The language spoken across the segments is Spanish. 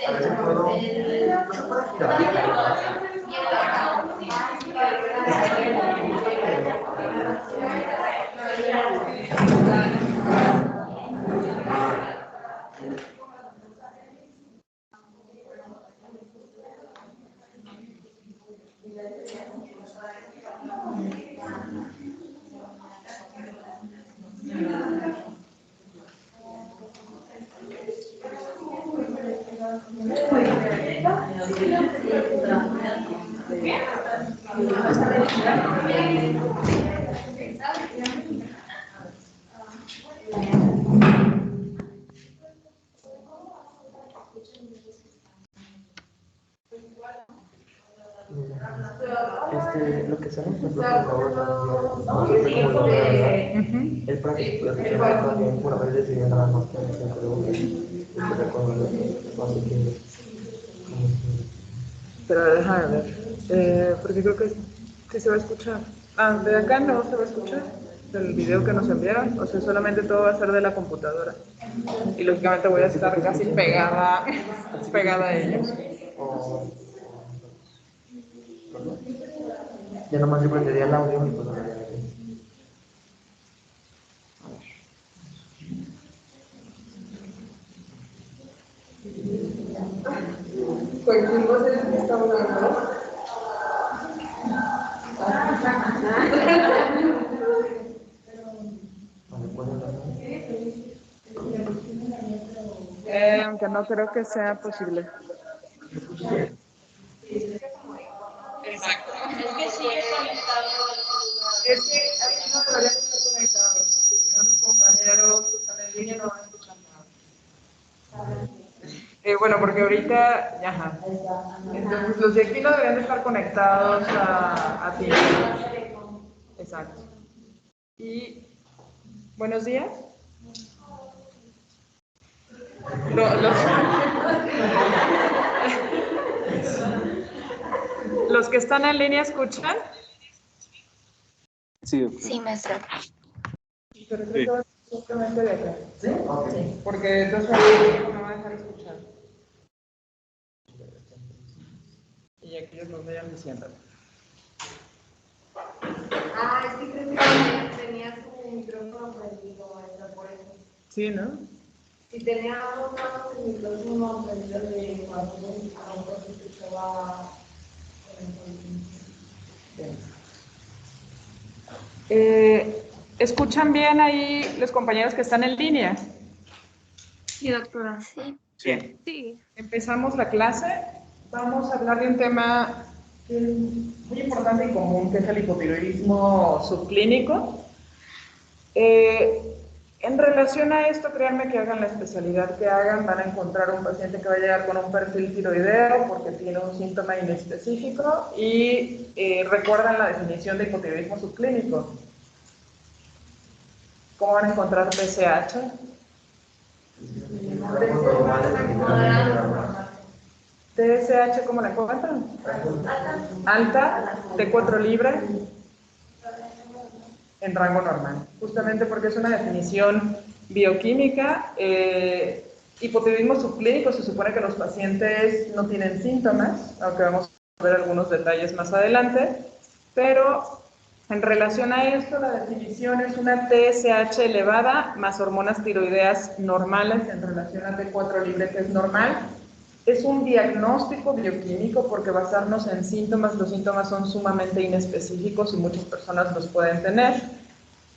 A ver si puedo. ¿No se puede girar? Lo que hacemos nosotros ahora el práctico también por haber decidido nada más que me así que pero déjame ver, porque creo que se va a escuchar. Ah, de acá no se va a escuchar del video que nos enviaron, o sea, solamente todo va a ser de la computadora. Y lógicamente voy a estar casi pegada a ellos. Ya nomás yo prendería el audio y pues hablaría de él. Cualquier cosa es que está hablando. Aunque no creo que sea posible. Exacto. Es que sigue conectado. Es que aquí no deberían estar conectados, porque si no los compañeros que están en línea no van a escuchar nada. Bueno, porque ahorita, ajá. Entonces los de aquí no deberían de estar conectados a ti. Exacto. Y buenos días. Los que están en línea escuchan. Sí, Sí, maestra. Pero creo que va a ser justamente de acá. ¿Sí? Sí. Porque entonces ahí no van a dejar escuchar. Y aquí ellos nos vayan diciendo. Ah, es que creo que tenía su micrófono prendido, maestra, por eso. Sí, ¿no? Si teníamos el micrófono prendido de cuando se escuchaba. ¿Escuchan bien ahí los compañeros que están en línea? Sí, doctora. Sí. Bien. Sí. Empezamos la clase. Vamos a hablar de un tema muy importante y común, que es el hipotiroidismo subclínico. En relación a esto, créanme que hagan la especialidad que hagan, van a encontrar un paciente que va a llegar con un perfil tiroideo porque tiene un síntoma inespecífico y recuerdan la definición de hipotiroidismo subclínico. ¿Cómo van a encontrar TSH? TSH, ¿cómo la encuentran? Alta, T4 libre, en rango normal, justamente porque es una definición bioquímica. Hipotiroidismo subclínico se supone que los pacientes no tienen síntomas, aunque vamos a ver algunos detalles más adelante, pero en relación a esto, la definición es una TSH elevada más hormonas tiroideas normales en relación a T4 libre, que es normal. Es un diagnóstico bioquímico porque basarnos en síntomas, los síntomas son sumamente inespecíficos y muchas personas los pueden tener.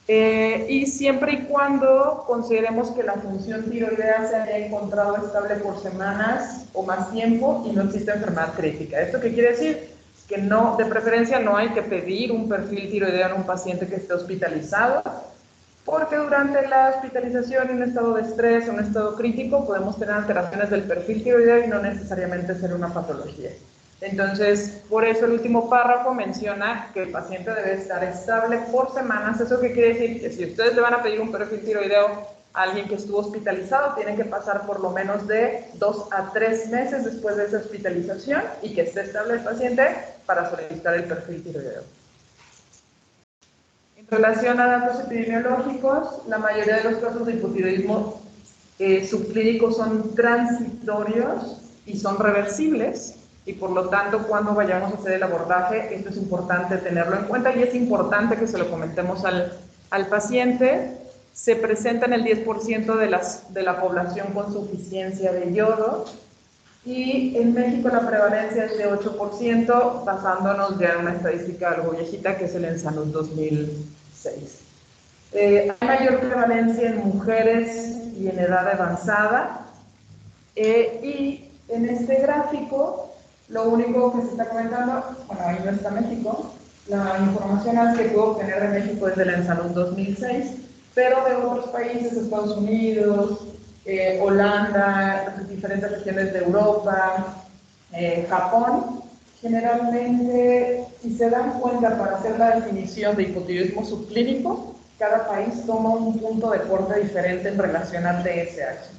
Y siempre y cuando consideremos que la función tiroidea se haya encontrado estable por semanas o más tiempo y no existe enfermedad crítica. ¿Esto qué quiere decir? Que no, de preferencia no hay que pedir un perfil tiroideo en un paciente que esté hospitalizado, porque durante la hospitalización en un estado de estrés o un estado crítico podemos tener alteraciones del perfil tiroideo y no necesariamente ser una patología. Entonces, por eso el último párrafo menciona que el paciente debe estar estable por semanas. ¿Eso qué quiere decir? Que si ustedes le van a pedir un perfil tiroideo a alguien que estuvo hospitalizado, tienen que pasar por lo menos de 2 a 3 meses después de esa hospitalización y que esté estable el paciente para solicitar el perfil tiroideo. En relación a datos epidemiológicos, la mayoría de los casos de hipotiroidismo subclínico son transitorios y son reversibles, y por lo tanto cuando vayamos a hacer el abordaje esto es importante tenerlo en cuenta y es importante que se lo comentemos al paciente. Se presenta en el 10% de la población con suficiencia de yodo, y en México la prevalencia es de 8%, basándonos ya en una estadística algo viejita que es el ENSANUD 2006. Hay mayor prevalencia en mujeres y en edad avanzada, y en este gráfico lo único que se está comentando, bueno, ahí no está México, la información que puedo obtener de México es del ENSANUD 2006, pero de otros países, Estados Unidos, Holanda, diferentes regiones de Europa, Japón, generalmente, si se dan cuenta, para hacer la definición de hipotiroidismo subclínico, cada país toma un punto de corte diferente en relación al TSH.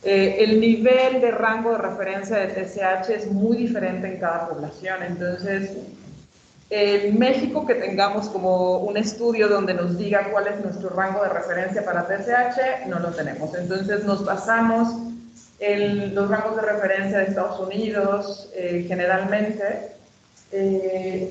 El nivel de rango de referencia de TSH es muy diferente en cada población, entonces en México que tengamos como un estudio donde nos diga cuál es nuestro rango de referencia para TSH, no lo tenemos. Entonces nos basamos en los rangos de referencia de Estados Unidos generalmente,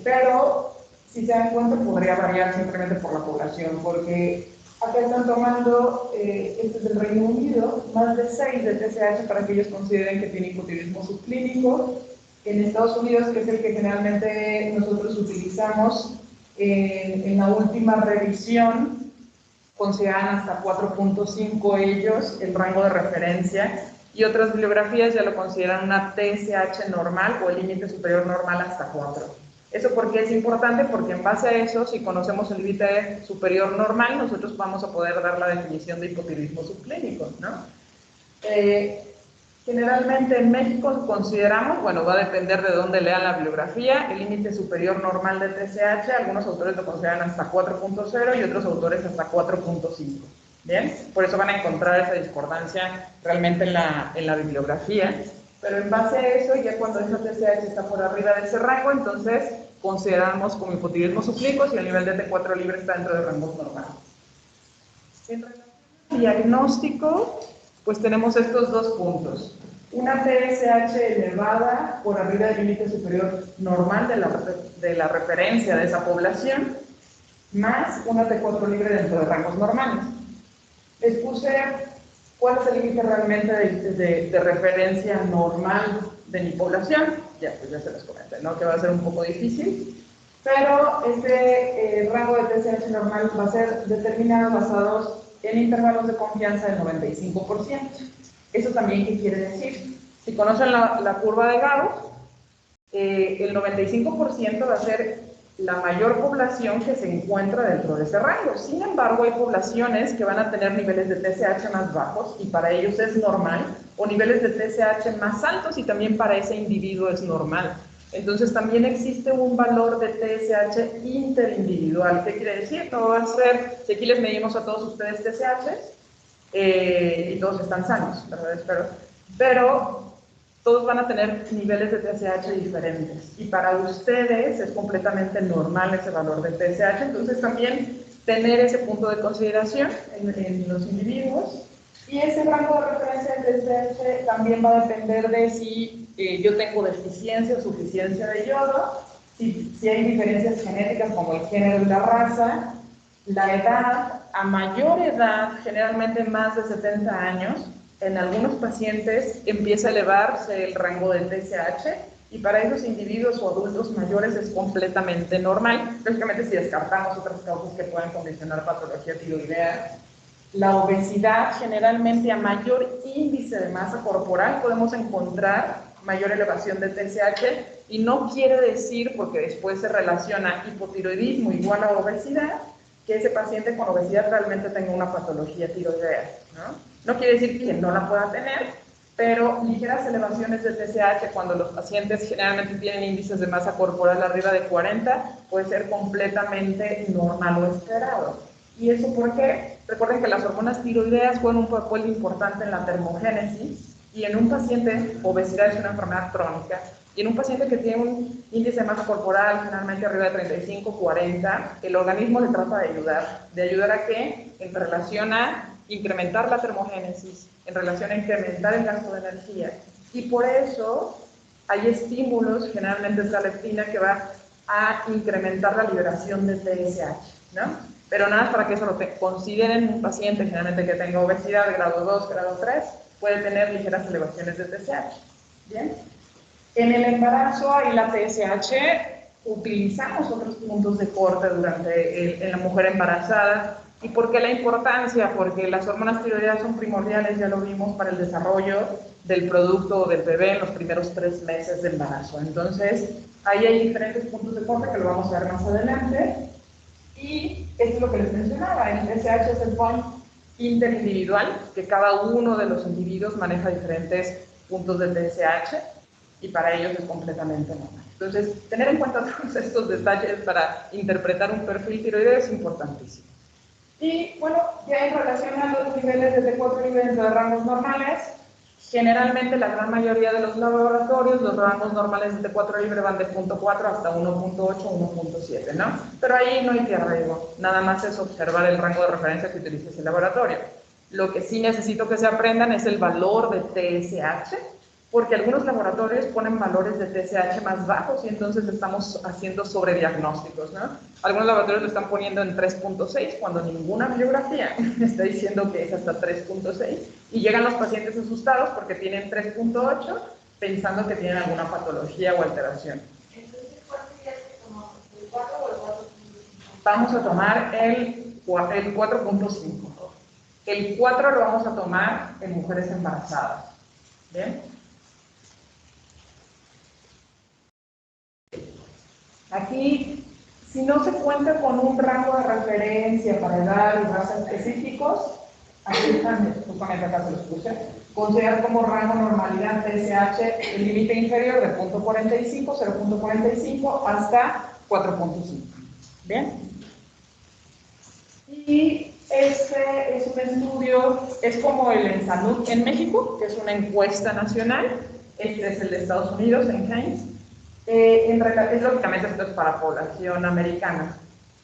pero si se dan cuenta podría variar simplemente por la población, porque acá están tomando, este es el Reino Unido, más de 6 de TSH para que ellos consideren que tiene hipotiroidismo subclínico. En Estados Unidos, que es el que generalmente nosotros utilizamos, en la última revisión consideran hasta 4.5 ellos el rango de referencia, y otras bibliografías ya lo consideran una TSH normal o el límite superior normal hasta 4. ¿Eso por qué es importante? Porque en base a eso, si conocemos el límite superior normal, nosotros vamos a poder dar la definición de hipotiroidismo subclínico, ¿no? Generalmente en México consideramos, bueno, va a depender de dónde lean la bibliografía, el límite superior normal de TSH, algunos autores lo consideran hasta 4.0 y otros autores hasta 4.5. ¿Bien? Por eso van a encontrar esa discordancia realmente en la bibliografía. Pero en base a eso, ya cuando esa TSH está por arriba de ese rango, entonces consideramos como hipotiroidismo subclínico si el nivel de T4 libre está dentro de rangos normales. En relación al diagnóstico, pues tenemos estos dos puntos. Una TSH elevada por arriba del límite superior normal de la referencia de esa población, más una T4 libre dentro de rangos normales. Les puse cuál es el límite realmente de referencia normal de mi población. Ya, pues ya se los comenté, ¿no? Que va a ser un poco difícil. Pero este rango de TSH normal va a ser determinado basados en intervalos de confianza del 95%. ¿Eso también qué quiere decir? Si conocen la curva de Gauss, el 95% va a ser la mayor población que se encuentra dentro de ese rango. Sin embargo, hay poblaciones que van a tener niveles de TSH más bajos y para ellos es normal, o niveles de TSH más altos y también para ese individuo es normal. Entonces también existe un valor de TSH interindividual. ¿Qué quiere decir? No va a ser, si aquí les medimos a todos ustedes TSH y todos están sanos, ¿verdad? Pero todos van a tener niveles de TSH diferentes y para ustedes es completamente normal ese valor de TSH, entonces también tener ese punto de consideración en los individuos. Y ese rango de referencia de TSH también va a depender de si yo tengo deficiencia o suficiencia de yodo, si hay diferencias genéticas como el género y la raza, la edad. A mayor edad, generalmente más de 70 años, en algunos pacientes empieza a elevarse el rango de TSH y para esos individuos o adultos mayores es completamente normal, lógicamente si descartamos otras causas que puedan condicionar patología tiroidea. La obesidad, generalmente a mayor índice de masa corporal podemos encontrar mayor elevación de TSH y no quiere decir, porque después se relaciona hipotiroidismo igual a obesidad, que ese paciente con obesidad realmente tenga una patología tiroidea, ¿no? No quiere decir que no la pueda tener, pero ligeras elevaciones de TSH cuando los pacientes generalmente tienen índices de masa corporal arriba de 40 puede ser completamente normal o esperado. ¿Y eso por qué? Recuerden que las hormonas tiroideas juegan un papel importante en la termogénesis y en un paciente, obesidad es una enfermedad crónica, y en un paciente que tiene un índice de masa corporal generalmente arriba de 35, 40, el organismo le trata de ayudar a qué? En relación a incrementar la termogénesis, en relación a incrementar el gasto de energía. Y por eso hay estímulos, generalmente es la leptina, que va a incrementar la liberación de TSH, ¿no? Pero nada, para que eso lo consideren, un paciente generalmente que tenga obesidad de grado 2, grado 3, puede tener ligeras elevaciones de TSH, ¿bien? En el embarazo y la TSH utilizamos otros puntos de corte en la mujer embarazada. ¿Y por qué la importancia? Porque las hormonas tiroideas son primordiales, ya lo vimos, para el desarrollo del producto o del bebé en los primeros 3 meses de embarazo. Entonces, ahí hay diferentes puntos de corte que lo vamos a ver más adelante. Y esto es lo que les mencionaba, el TSH es el point interindividual, que cada uno de los individuos maneja diferentes puntos de TSH y para ellos es completamente normal. Entonces, tener en cuenta todos estos detalles para interpretar un perfil tiroideo es importantísimo. Y bueno, ya en relación a los niveles de T4 libre dentro de rangos normales, generalmente la gran mayoría de los laboratorios, los rangos normales de T4 libre van de 0.4 hasta 1.8, 1.7, ¿no? Pero ahí no hay que arreglo, nada más es observar el rango de referencia que utilice ese laboratorio. Lo que sí necesito que se aprendan es el valor de TSH, porque algunos laboratorios ponen valores de TSH más bajos y entonces estamos haciendo sobrediagnósticos, ¿no? Algunos laboratorios lo están poniendo en 3.6 cuando ninguna bibliografía está diciendo que es hasta 3.6 y llegan los pacientes asustados porque tienen 3.8 pensando que tienen alguna patología o alteración. Entonces, ¿cuál sería el que tomamos? ¿El 4 o el 4.5? Vamos a tomar el 4.5. El 4 lo vamos a tomar en mujeres embarazadas. ¿Bien? Aquí, si no se cuenta con un rango de referencia para edad y raza específicos, aquí están, justamente acá se los puse, considerar como rango normalidad TSH el límite inferior de 0.45 hasta 4.5. ¿Bien? Y este es un estudio, es como el en Salud en México, que es una encuesta nacional. Este es el de Estados Unidos, en Heinz. Es lógicamente esto es para población americana.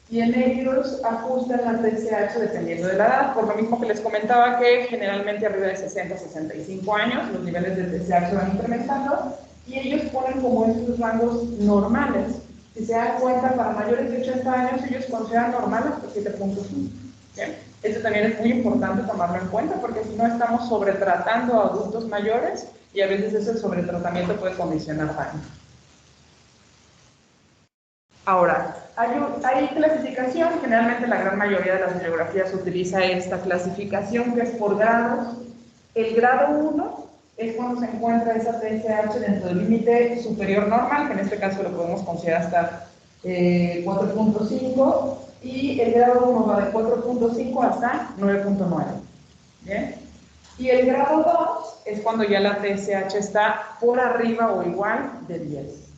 Y en ellos ajustan la TSH dependiendo de la edad, por lo mismo que les comentaba que generalmente arriba de 60 65 años los niveles de TSH se van incrementando y ellos ponen como estos rangos normales. Si se dan cuenta, para mayores de 80 años ellos consideran normal hasta 7.5. Esto también es muy importante tomarlo en cuenta porque si no estamos sobretratando a adultos mayores y a veces ese sobretratamiento puede condicionar daño. Ahora, hay clasificación, generalmente la gran mayoría de las bibliografías utiliza esta clasificación que es por grados. El grado 1 es cuando se encuentra esa TSH dentro del límite superior normal, que en este caso lo podemos considerar hasta 4.5, y el grado 1 va de 4.5 hasta 9.9. ¿Bien? Y el grado 2 es cuando ya la TSH está por arriba o igual de 10.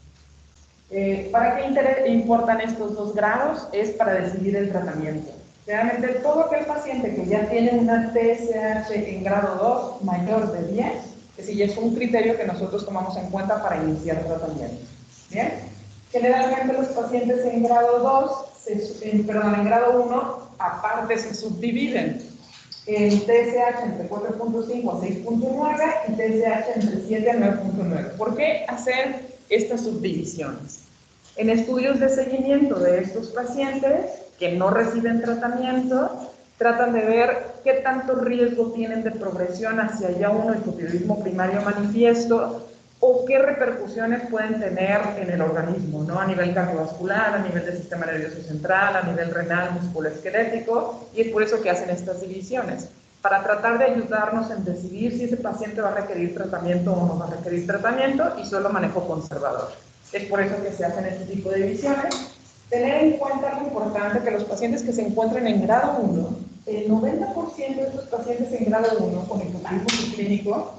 ¿Para qué importan estos dos grados? Es para decidir el tratamiento. Realmente todo aquel paciente que ya tiene una TSH en grado 2 mayor de 10, es decir, es un criterio que nosotros tomamos en cuenta para iniciar tratamiento. ¿Bien? Generalmente los pacientes en grado 2, en grado 1, aparte se subdividen en TSH entre 4.5 a 6.9 y TSH entre 7 a 9.9. ¿Por qué hacer estas subdivisiones? En estudios de seguimiento de estos pacientes que no reciben tratamiento, tratan de ver qué tanto riesgo tienen de progresión hacia ya un hipotiroidismo primario manifiesto o qué repercusiones pueden tener en el organismo, ¿no? A nivel cardiovascular, a nivel del sistema nervioso central, a nivel renal, musculoesquelético, y es por eso que hacen estas divisiones, para tratar de ayudarnos en decidir si ese paciente va a requerir tratamiento o no va a requerir tratamiento y solo manejo conservador. Es por eso que se hacen este tipo de divisiones. Tener en cuenta algo importante, que los pacientes que se encuentran en grado 1, el 90% de estos pacientes en grado 1 con hipotiroidismo subclínico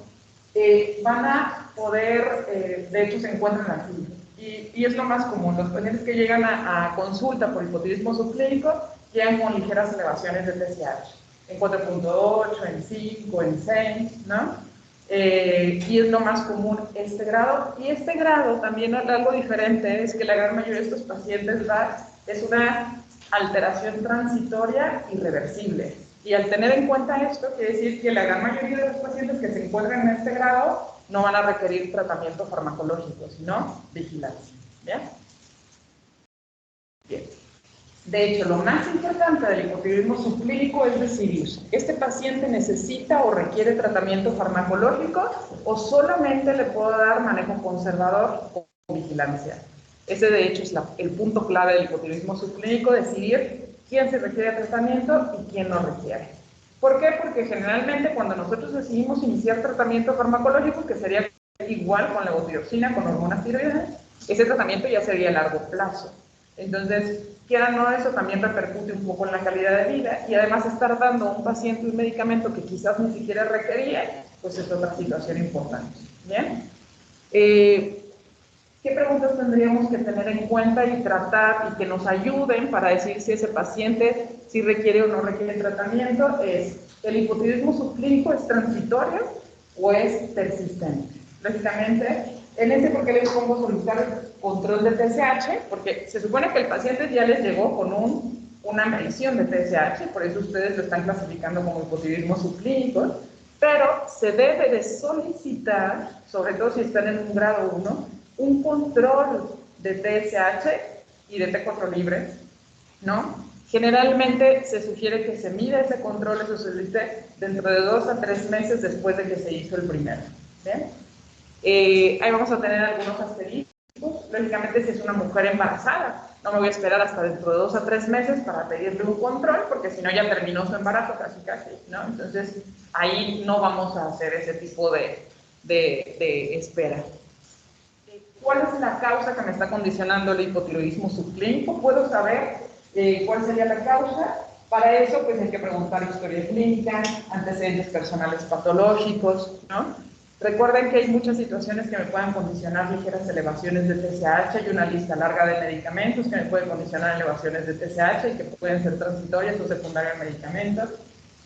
van a poder, de hecho se encuentran aquí, y es lo más común, los pacientes que llegan a consulta por hipotiroidismo subclínico llegan con ligeras elevaciones de TSH, en 4.8, en 5, en 6, ¿no? Y es lo más común este grado. Y este grado también algo diferente es que la gran mayoría de estos pacientes es una alteración transitoria irreversible. Y al tener en cuenta esto, quiere decir que la gran mayoría de los pacientes que se encuentran en este grado no van a requerir tratamiento farmacológico, sino vigilancia. ¿Bien? Bien. De hecho, lo más importante del hipotiroidismo subclínico es decidir, ¿este paciente necesita o requiere tratamiento farmacológico o solamente le puedo dar manejo conservador o vigilancia? Ese, de hecho, es el punto clave del hipotiroidismo subclínico, decidir quién se requiere tratamiento y quién no requiere. ¿Por qué? Porque generalmente cuando nosotros decidimos iniciar tratamiento farmacológico, que sería igual con levotiroxina, con hormonas tiroideas, ese tratamiento ya sería a largo plazo. Entonces, quiera o no, eso también repercute un poco en la calidad de vida, y además estar dando a un paciente un medicamento que quizás ni siquiera requería, pues es otra situación importante. ¿Bien? ¿Qué preguntas tendríamos que tener en cuenta y tratar y que nos ayuden para decir si ese paciente si requiere o no requiere tratamiento? Es, ¿el hipotiroidismo subclínico es transitorio o es persistente? Lógicamente, en este, ¿por qué les pongo solicitar control de TSH? Porque se supone que el paciente ya les llegó con una medición de TSH, por eso ustedes lo están clasificando como hipotiroidismo subclínico, pero se debe de solicitar, sobre todo si están en un grado 1, un control de TSH y de T4 libre, ¿no? Generalmente se sugiere que se mida ese control, eso se dice, dentro de 2 a 3 meses después de que se hizo el primero. ¿Bien? Ahí vamos a tener algunos asteriscos. Lógicamente, si es una mujer embarazada, no me voy a esperar hasta dentro de 2 a 3 meses para pedirle un control, porque si no ya terminó su embarazo casi, ¿no? Entonces, ahí no vamos a hacer ese tipo de espera. ¿Cuál es la causa que me está condicionando el hipotiroidismo subclínico? ¿Puedo saber cuál sería la causa? Para eso, pues hay que preguntar historia clínica, antecedentes personales patológicos, ¿no? Recuerden que hay muchas situaciones que me pueden condicionar ligeras elevaciones de TSH, hay una lista larga de medicamentos que me pueden condicionar elevaciones de TSH y que pueden ser transitorias o secundarias a medicamentos.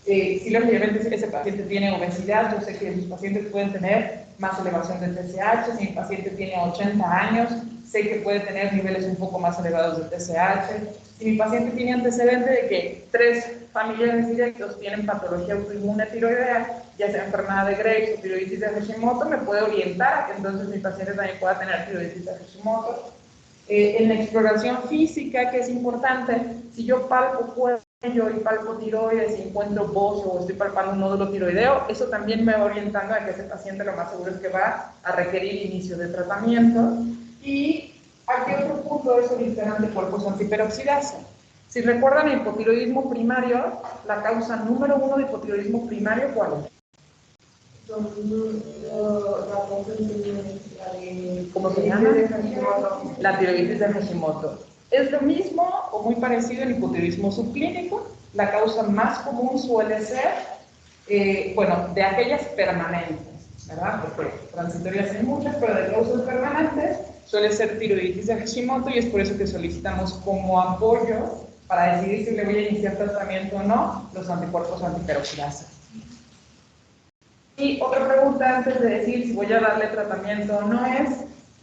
Si lógicamente ese paciente tiene obesidad, yo sé que mis pacientes pueden tener más elevación de TSH. Si mi paciente tiene 80 años, sé que puede tener niveles un poco más elevados de TSH. Si mi paciente tiene antecedente de que 3 familiares directos tienen patología autoinmune tiroidea, ya sea enfermedad de Graves o tiroiditis de Hashimoto, me puede orientar a que entonces mi paciente también pueda tener tiroiditis de Hashimoto. En la exploración física, que es importante, si yo palpo cuello y palpo tiroides y encuentro bocio o estoy palpando un nódulo tiroideo, eso también me va orientando a que ese paciente lo más seguro es que va a requerir inicio de tratamiento. Y aquí otro punto es solicitar anticuerpos antiperoxidasa. Si recuerdan el hipotiroidismo primario, la causa número 1 de hipotiroidismo primario, ¿cuál es? ¿Cómo se llama? La tiroiditis de Hashimoto. Es lo mismo o muy parecido en hipotiroidismo subclínico. La causa más común suele ser, bueno, de aquellas permanentes, ¿verdad? Porque transitorias hay muchas, pero de causas permanentes suele ser tiroiditis de Hashimoto, y es por eso que solicitamos como apoyo para decidir si le voy a iniciar tratamiento o no, los anticuerpos antiperoxidasa. Y otra pregunta antes de decir si voy a darle tratamiento o no es,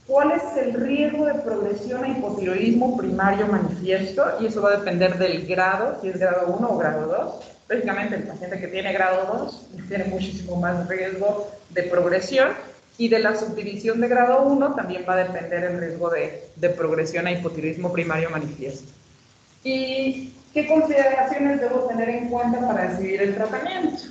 ¿cuál es el riesgo de progresión a hipotiroidismo primario manifiesto? Y eso va a depender del grado, si es grado 1 o grado 2. Lógicamente, el paciente que tiene grado 2 tiene muchísimo más riesgo de progresión, y de la subdivisión de grado 1 también va a depender el riesgo de progresión a hipotiroidismo primario manifiesto. ¿Y qué consideraciones debo tener en cuenta para decidir el tratamiento?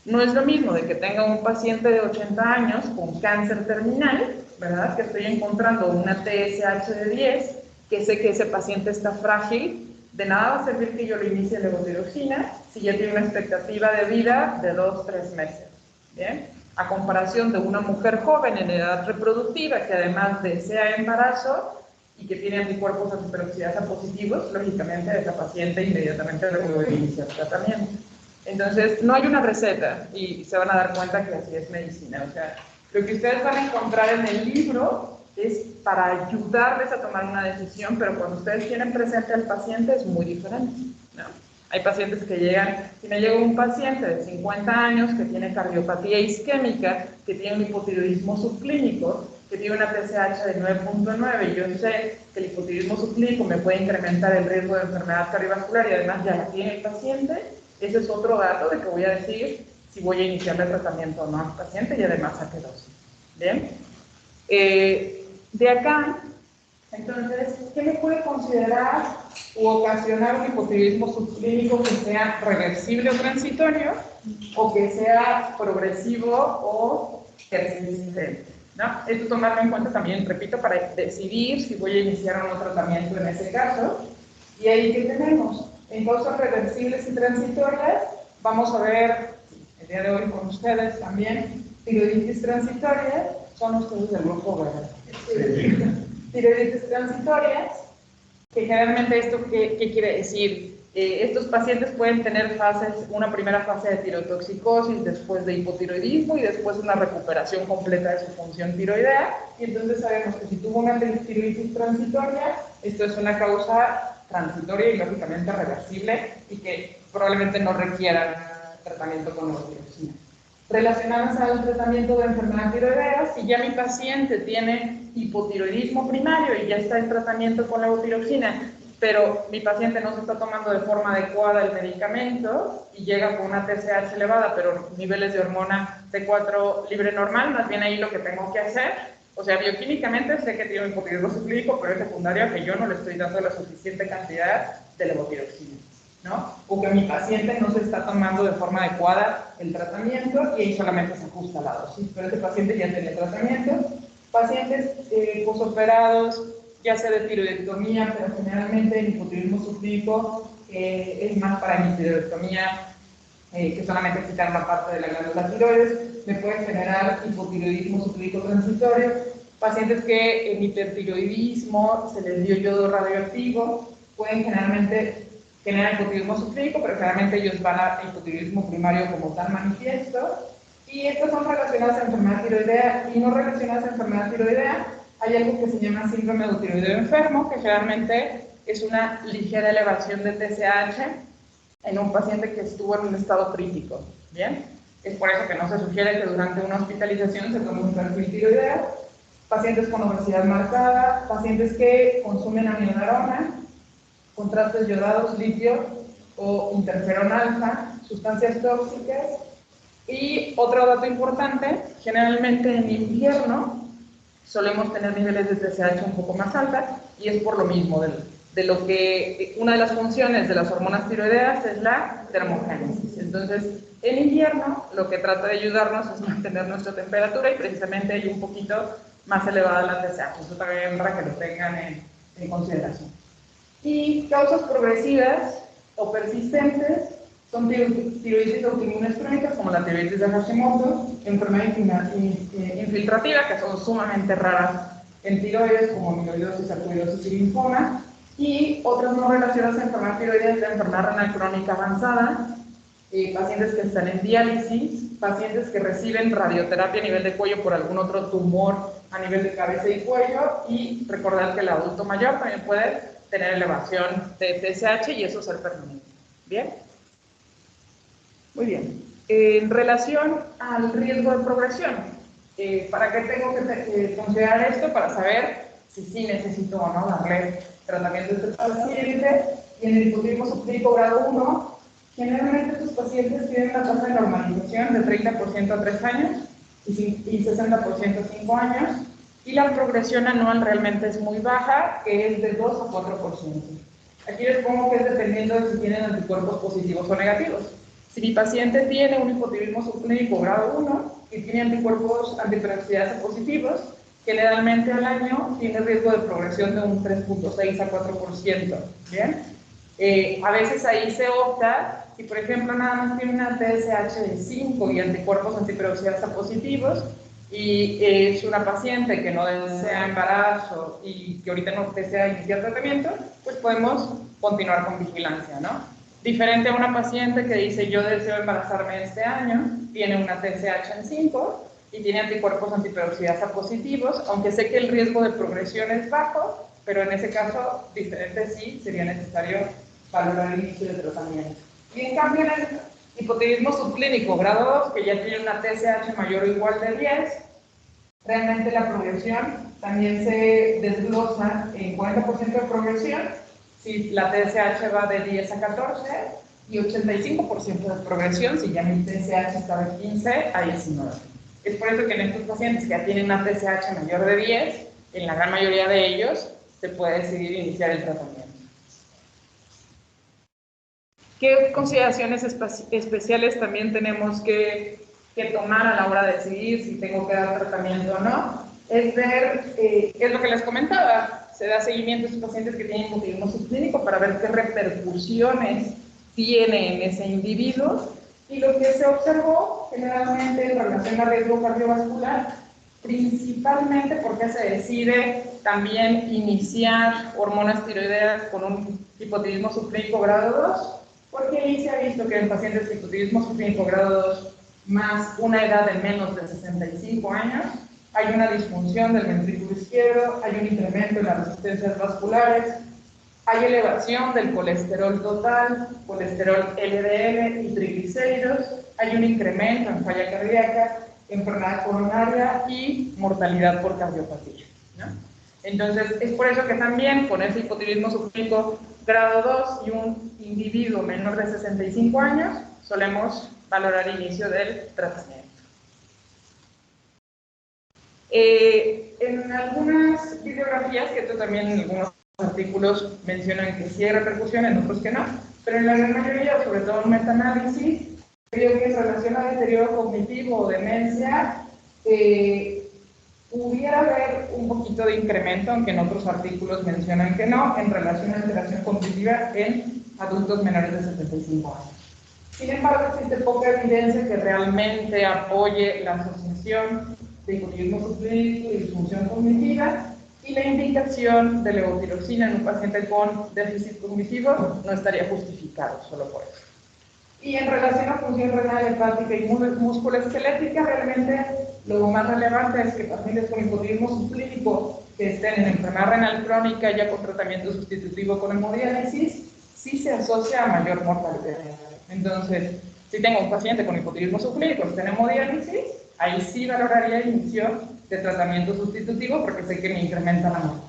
No es lo mismo de que tenga un paciente de 80 años con cáncer terminal, ¿verdad? Que estoy encontrando una TSH de 10, que sé que ese paciente está frágil. De nada va a servir que yo le inicie levotiroxina si ya tiene una expectativa de vida de 2-3 meses. ¿Bien? A comparación de una mujer joven en edad reproductiva que además desea embarazo y que tiene anticuerpos antiperoxidasa positivos, lógicamente a esa paciente inmediatamente le voy a iniciar tratamiento. Entonces, no hay una receta y se van a dar cuenta que así es medicina. O sea, lo que ustedes van a encontrar en el libro es para ayudarles a tomar una decisión, pero cuando ustedes tienen presente al paciente es muy diferente, ¿no? Hay pacientes que llegan, si me llega un paciente de 50 años que tiene cardiopatía isquémica, que tiene un hipotiroidismo subclínico, que tiene una TSH de 9.9, y yo sé que el hipotiroidismo subclínico me puede incrementar el riesgo de enfermedad cardiovascular y además ya la tiene el paciente, ese es otro dato de que voy a decir si voy a iniciar el tratamiento o no al paciente y además a qué dosis. ¿Bien? De acá, entonces, ¿qué me puede considerar u ocasionar un hipotiroidismo subclínico que sea reversible o transitorio, o que sea progresivo o persistente? ¿No? Esto tomarlo en cuenta también, repito, para decidir si voy a iniciar o no tratamiento en ese caso. Y ahí, ¿qué tenemos? En causas reversibles y transitorias, vamos a ver el día de hoy con ustedes también tiroiditis transitoria. Son ustedes del grupo, ¿verdad? Sí. Tiroiditis transitorias, que generalmente esto, ¿qué quiere decir? Estos pacientes pueden tener una primera fase de tirotoxicosis, después de hipotiroidismo y después una recuperación completa de su función tiroidea. Y entonces sabemos que si tuvo una tiroiditis transitoria, esto es una causa transitoria y lógicamente reversible y que probablemente no requiera tratamiento con levotiroxina. Relacionadas al tratamiento de enfermedad tiroidea, si ya mi paciente tiene hipotiroidismo primario y ya está en tratamiento con levotiroxina, pero mi paciente no se está tomando de forma adecuada el medicamento y llega con una TSH elevada, pero niveles de hormona T4 libre normal, más bien ahí lo que tengo que hacer, o sea, bioquímicamente sé que tiene un hipotiroidismo subclínico, pero es secundario que yo no le estoy dando la suficiente cantidad de levotiroxina, ¿no? O que mi paciente no se está tomando de forma adecuada el tratamiento y ahí solamente se ajusta la dosis, pero ese paciente ya tiene tratamiento. Pacientes posoperados, ya sea de tiroidectomía, pero generalmente el hipotiroidismo subclínico es más para mi tiroidectomía, que solamente quitar la parte de la glándula tiroides, me puede generar hipotiroidismo subclínico transitorio. Pacientes que en hipertiroidismo se les dio yodo radioactivo, pueden generalmente generar hipotiroidismo subclínico, pero generalmente ellos van a hipotiroidismo primario como tal manifiesto. Y estas son relacionadas a enfermedad tiroidea y no relacionadas a enfermedad tiroidea. Hay algo que se llama síndrome de tiroideo enfermo, que generalmente es una ligera elevación de TSH en un paciente que estuvo en un estado crítico, ¿bien? Es por eso que no se sugiere que durante una hospitalización se tome un perfil tiroideo. Pacientes con obesidad marcada, pacientes que consumen aminodarona, contrastes yodados, litio o interferón alfa, sustancias tóxicas. Y otro dato importante, generalmente en invierno solemos tener niveles de TSH un poco más altas y es por lo mismo de lo que una de las funciones de las hormonas tiroideas es la termogénesis. Entonces, en invierno lo que trata de ayudarnos es mantener nuestra temperatura y precisamente hay un poquito más elevada la TSH. Eso también para que lo tengan en consideración. Y causas progresivas o persistentes son tiroiditis autoinmunes crónicas como la tiroiditis de Hashimoto, enfermedad infiltrativa, que son sumamente raras en tiroides como amiloidosis, sarcoidosis y linfoma, y otras no relacionadas a enfermedad tiroides de enfermedad renal crónica avanzada, pacientes que están en diálisis, pacientes que reciben radioterapia a nivel de cuello por algún otro tumor a nivel de cabeza y cuello, y recordar que el adulto mayor también puede tener elevación de TSH y eso ser permanente. ¿Bien? Muy bien. En relación al riesgo de progresión, ¿para qué tengo que considerar esto? Para saber si sí necesito o no darle tratamiento a este paciente. Y en el hipotiroidismo subclínico grado 1, generalmente estos pacientes tienen una tasa de normalización de 30% a 3 años y 60% a 5 años. Y la progresión anual realmente es muy baja, que es de 2 a 4%. Aquí les pongo que es dependiendo de si tienen anticuerpos positivos o negativos. Si mi paciente tiene un hipotiroidismo subclínico grado 1 y tiene anticuerpos antiperoxidasa positivos, generalmente al año tiene riesgo de progresión de un 3.6 a 4%. ¿Bien? A veces ahí se opta, si por ejemplo nada más tiene una TSH de 5 y anticuerpos antiperoxidasa positivos, y es una paciente que no desea embarazo y que ahorita no desea iniciar tratamiento, pues podemos continuar con vigilancia, ¿no? Diferente a una paciente que dice yo deseo embarazarme este año, tiene una TSH en 5 y tiene anticuerpos antiperoxidasa positivos, aunque sé que el riesgo de progresión es bajo, pero en ese caso, diferente sí, sería necesario valorar el inicio de tratamiento. Y en cambio, en el hipotiroidismo subclínico grado 2, que ya tiene una TSH mayor o igual de 10, realmente la progresión también se desglosa en 40% de progresión, si la TSH va de 10 a 14, y 85% de progresión si ya mi TSH está de 15 a 19. Es por eso que en estos pacientes que ya tienen una TSH mayor de 10, en la gran mayoría de ellos, se puede decidir iniciar el tratamiento. ¿Qué consideraciones especiales también tenemos que tomar a la hora de decidir si tengo que dar tratamiento o no? Es ver, es lo que les comentaba, se da seguimiento a esos pacientes que tienen hipotiroidismo subclínico para ver qué repercusiones tiene en ese individuo, y lo que se observó generalmente en relación a riesgo cardiovascular, principalmente porque se decide también iniciar hormonas tiroideas con un hipotiroidismo subclínico grado 2, porque ahí se ha visto que en pacientes de hipotiroidismo subclínico grado 2 más una edad de menos de 65 años, hay una disfunción del ventrículo izquierdo, hay un incremento en las resistencias vasculares, hay elevación del colesterol total, colesterol LDL y triglicéridos, hay un incremento en falla cardíaca, enfermedad coronaria y mortalidad por cardiopatía, ¿no? Entonces, es por eso que también con ese hipotiroidismo subclínico grado 2 y un individuo menor de 65 años, solemos valorar inicio del tratamiento. En algunas bibliografías, que esto también en algunos artículos mencionan que sí hay repercusiones, en otros que no, pero en la gran mayoría, sobre todo en metaanálisis, creo que en relación al deterioro cognitivo o demencia, pudiera haber un poquito de incremento, aunque en otros artículos mencionan que no, en relación a alteración cognitiva en adultos menores de 75 años. Sin embargo, existe poca evidencia que realmente apoye la asociación de hipotiroidismo subclínico y disfunción cognitiva, y la indicación de levotiroxina en un paciente con déficit cognitivo no estaría justificado solo por eso. Y en relación a función renal, hepática y musculoesquelética, realmente lo más relevante es que pacientes con hipotiroidismo subclínico que estén en enfermedad renal crónica ya con tratamiento sustitutivo con hemodiálisis, sí se asocia a mayor mortalidad. Entonces, si tengo un paciente con hipotiroidismo subclínico que está en hemodiálisis, ahí sí valoraría el inicio de tratamiento sustitutivo porque sé que me incrementa la mortalidad.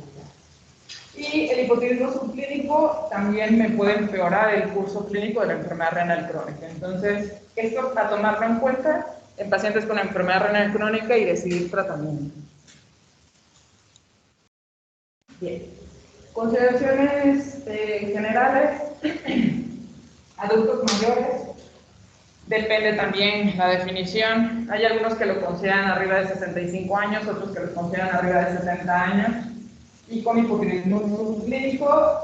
Y el hipotiroidismo subclínico también me puede empeorar el curso clínico de la enfermedad renal crónica. Entonces, esto a tomarlo en cuenta en pacientes con enfermedad renal crónica y decidir tratamiento. Bien. Consideraciones generales. Adultos mayores. Depende también la definición. Hay algunos que lo consideran arriba de 65 años, otros que lo consideran arriba de 70 años. Y con hipotiroidismo subclínico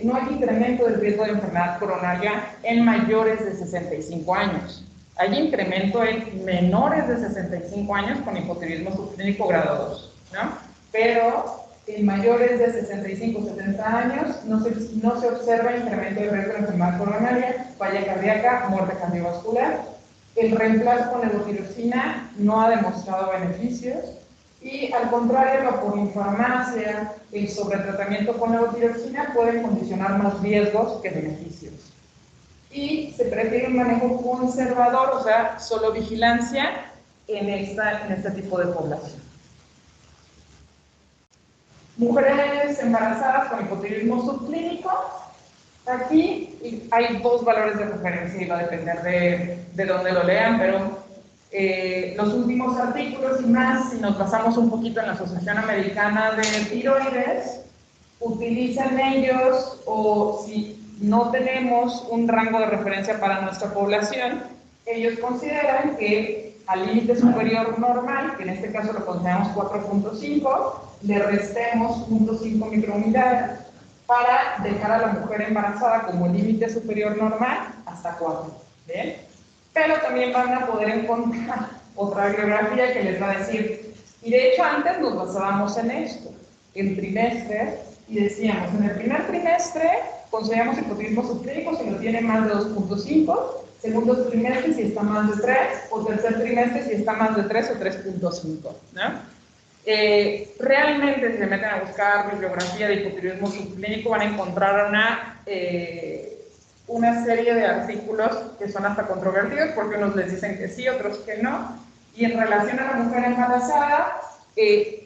no hay incremento del riesgo de enfermedad coronaria en mayores de 65 años. Hay incremento en menores de 65 años con hipotiroidismo subclínico grado 2, ¿no? Pero en mayores de 65 o 70 años no se observa incremento del riesgo de enfermedad coronaria, falla cardíaca, muerte cardiovascular. El reemplazo con levotiroxina no ha demostrado beneficios. Y al contrario, la polifarmacia, el sobretratamiento con levotiroxina puede condicionar más riesgos que beneficios. Y se prefiere un manejo conservador, o sea, solo vigilancia en este tipo de población. Mujeres embarazadas con hipotiroidismo subclínico. Aquí hay dos valores de referencia y va a depender de dónde lo lean, pero los últimos artículos y más, si nos basamos un poquito en la Asociación Americana de Tiroides, utilizan ellos, o si no tenemos un rango de referencia para nuestra población, ellos consideran que al límite superior normal, que en este caso lo consideramos 4.5, le restemos 0.5 microunidades para dejar a la mujer embarazada como límite superior normal hasta 4. ¿Bien? Pero también van a poder encontrar otra bibliografía que les va a decir, y de hecho antes nos basábamos en esto, en trimestre, y decíamos, en el primer trimestre consideramos hipotiroidismo subclínico si lo tiene más de 2.5, segundo trimestre si está más de 3, o tercer trimestre si está más de 3 o 3.5, ¿no? Realmente si se meten a buscar bibliografía de hipotiroidismo subclínico van a encontrar una serie de artículos que son hasta controvertidos porque unos les dicen que sí, otros que no, y en relación a la mujer embarazada,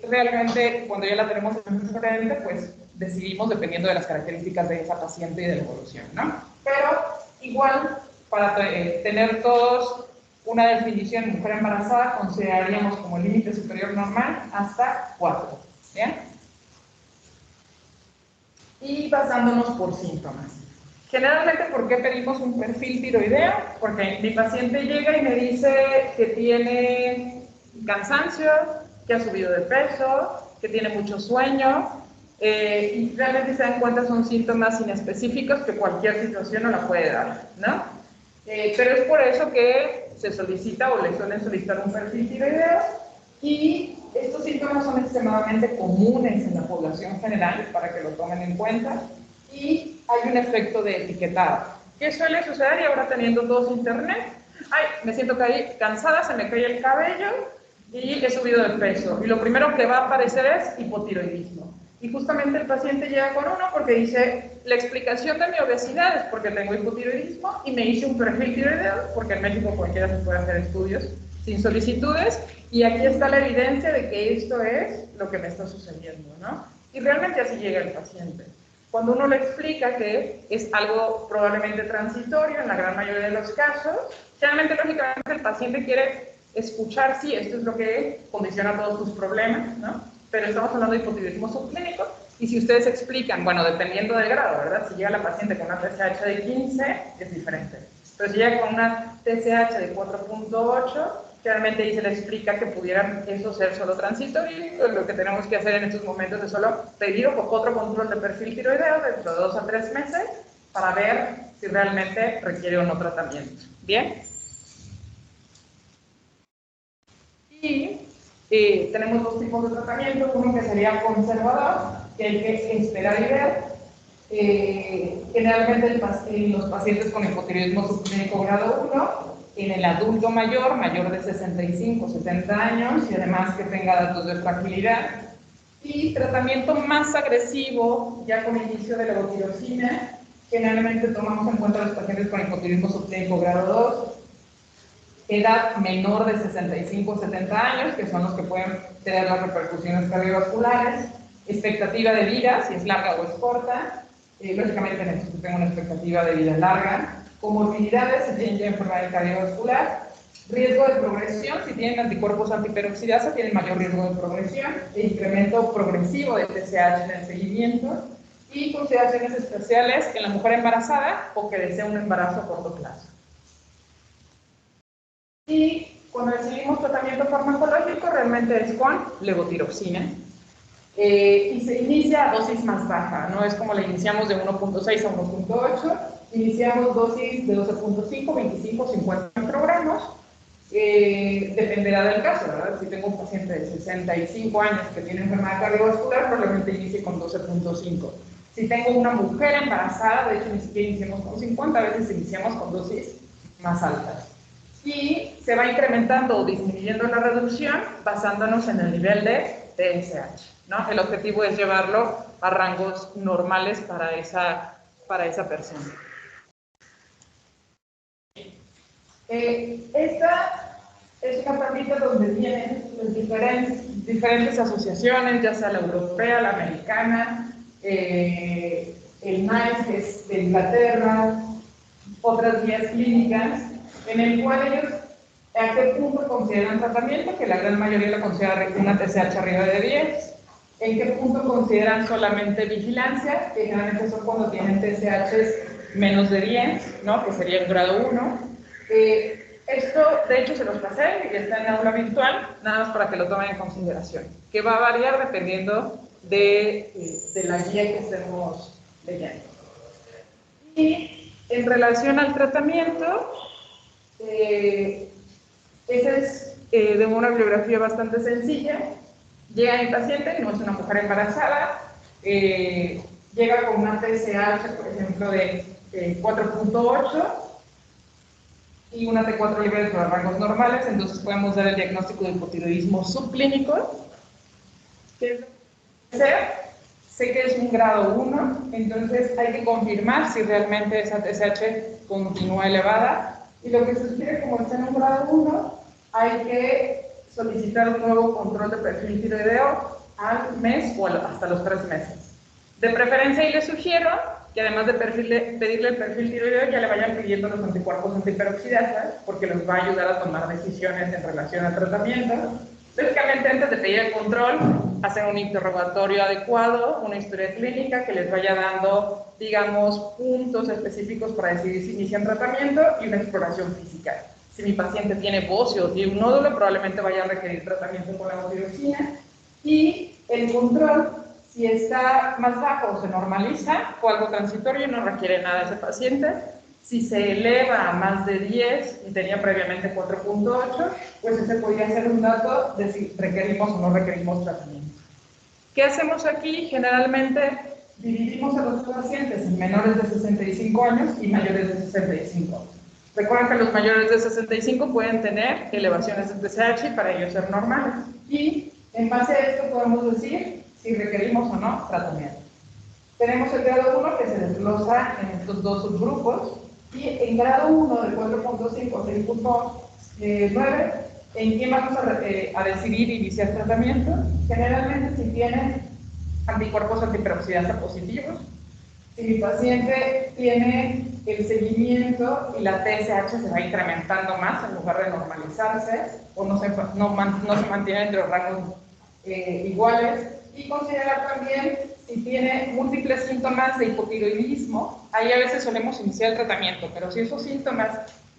realmente cuando ya la tenemos enfrente, pues decidimos dependiendo de las características de esa paciente y de la evolución, ¿no? Pero igual, para tener todos Una definición de mujer embarazada consideraríamos como límite superior normal hasta 4, ¿bien? Y basándonos por síntomas. Generalmente, ¿por qué pedimos un perfil tiroideo? Porque mi paciente llega y me dice que tiene cansancio, que ha subido de peso, que tiene mucho sueño, y realmente se dan cuenta son síntomas inespecíficos que cualquier situación no la puede dar, ¿no? Pero es por eso que se solicita o le suelen solicitar un perfil tiroideo, y estos síntomas son extremadamente comunes en la población general, para que lo tomen en cuenta, y hay un efecto de etiquetado. ¿Qué suele suceder? Y ahora teniendo todos internet, ay, me siento cansada, se me cae el cabello y he subido de peso. Y lo primero que va a aparecer es hipotiroidismo. Y justamente el paciente llega con uno porque dice, la explicación de mi obesidad es porque tengo hipotiroidismo y me hice un perfil tiroideo, porque en México cualquiera se puede hacer estudios sin solicitudes, y aquí está la evidencia de que esto es lo que me está sucediendo, ¿no? Y realmente así llega el paciente. Cuando uno le explica que es algo probablemente transitorio, en la gran mayoría de los casos, generalmente, lógicamente, el paciente quiere escuchar si esto es lo que condiciona todos tus problemas, ¿no? Pero estamos hablando de hipotiroidismo subclínico, y si ustedes explican, bueno, dependiendo del grado, ¿verdad? Si llega la paciente con una TSH de 15, es diferente. Pero si llega con una TSH de 4.8, realmente ahí se le explica que pudieran eso ser solo transitorio. Lo que tenemos que hacer en estos momentos es solo pedir otro control de perfil tiroideo dentro de 2 a 3 meses para ver si realmente requiere o no tratamiento. ¿Bien? Y tenemos 2 tipos de tratamiento. Uno que sería conservador, que hay que esperar y ver. Generalmente los pacientes con hipotiroidismo subclínico grado 1, en el adulto mayor de 65, 70 años, y además que tenga datos de fragilidad. Y tratamiento más agresivo, ya con inicio de levotiroxina, generalmente tomamos en cuenta a los pacientes con hipotiroidismo subclínico grado 2, edad menor de 65 o 70 años, que son los que pueden tener las repercusiones cardiovasculares, expectativa de vida, si es larga o es corta, lógicamente necesito que tenga una expectativa de vida larga, comorbilidades, si tienen ya enfermedad cardiovascular, riesgo de progresión, si tienen anticuerpos antiperoxidasa, tienen mayor riesgo de progresión, e incremento progresivo de TSH en el seguimiento, y consideraciones especiales en la mujer embarazada o que desea un embarazo a corto plazo. Y cuando recibimos tratamiento farmacológico, realmente es con levotiroxina. Y se inicia a dosis más baja, no es como la iniciamos de 1.6 a 1.8, iniciamos dosis de 12.5, 25, 50 microgramos, dependerá del caso, ¿verdad? Si tengo un paciente de 65 años que tiene enfermedad cardiovascular, probablemente inicie con 12.5. Si tengo una mujer embarazada, de hecho ni siquiera iniciamos con 50, a veces iniciamos con dosis más altas. Y se va incrementando o disminuyendo la reducción basándonos en el nivel de TSH, ¿no? El objetivo es llevarlo a rangos normales para esa persona. Esta es una tablita donde vienen pues, diferentes asociaciones, ya sea la europea, la americana, el NICE, que es de Inglaterra, otras guías clínicas, en el cual ellos a qué punto consideran tratamiento, que la gran mayoría lo considera una TSH arriba de 10, en qué punto consideran solamente vigilancia, que generalmente son cuando tienen TSHs menos de 10, ¿no? Que sería el grado 1. Esto, de hecho, se los pasé y está en aula virtual, nada más para que lo tomen en consideración, que va a variar dependiendo de la guía que estemos leyendo. Y en relación al tratamiento, esa es de una bibliografía bastante sencilla. Llega mi paciente, no es una mujer embarazada, llega con una TSH, por ejemplo, de 4.8 y una T4 libre de los rangos normales, entonces podemos dar el diagnóstico de hipotiroidismo subclínico. ¿Qué es lo que hacer? Sé que es un grado 1, entonces hay que confirmar si realmente esa TSH continúa elevada. Y lo que se sugiere, como está en un grado 1, hay que solicitar un nuevo control de perfil tiroideo al mes o hasta los 3 meses. De preferencia, y les sugiero que además de pedirle el perfil tiroideo, ya le vayan pidiendo los anticuerpos antiperoxidasa, porque los va a ayudar a tomar decisiones en relación al tratamiento. Básicamente, antes de pedir el control, hacen un interrogatorio adecuado, una historia clínica que les vaya dando, digamos, puntos específicos para decidir si inician tratamiento y una exploración física. Si mi paciente tiene bocio o tiene un nódulo, probablemente vaya a requerir tratamiento con la tiroxina. Y el control, si está más bajo o se normaliza, o algo transitorio, no requiere nada de ese paciente. Si se eleva a más de 10 y tenía previamente 4.8, pues ese podría ser un dato de si requerimos o no requerimos tratamiento. ¿Qué hacemos aquí? Generalmente dividimos a los pacientes en menores de 65 años y mayores de 65 años. Recuerden que los mayores de 65 pueden tener elevaciones de TSH y para ellos ser normales. Y en base a esto podemos decir si requerimos o no tratamiento. Tenemos el grado 1 que se desglosa en estos dos subgrupos. Y en grado 1 de 4.5 a 6.9, ¿en quién vamos a decidir iniciar tratamiento? Generalmente si tiene anticuerpos antiperoxidasa positivos, si mi paciente tiene el seguimiento y la TSH se va incrementando más en lugar de normalizarse, o no se mantiene entre los rangos iguales, y considerar también si tiene múltiples síntomas de hipotiroidismo. Ahí a veces solemos iniciar el tratamiento, pero si esos síntomas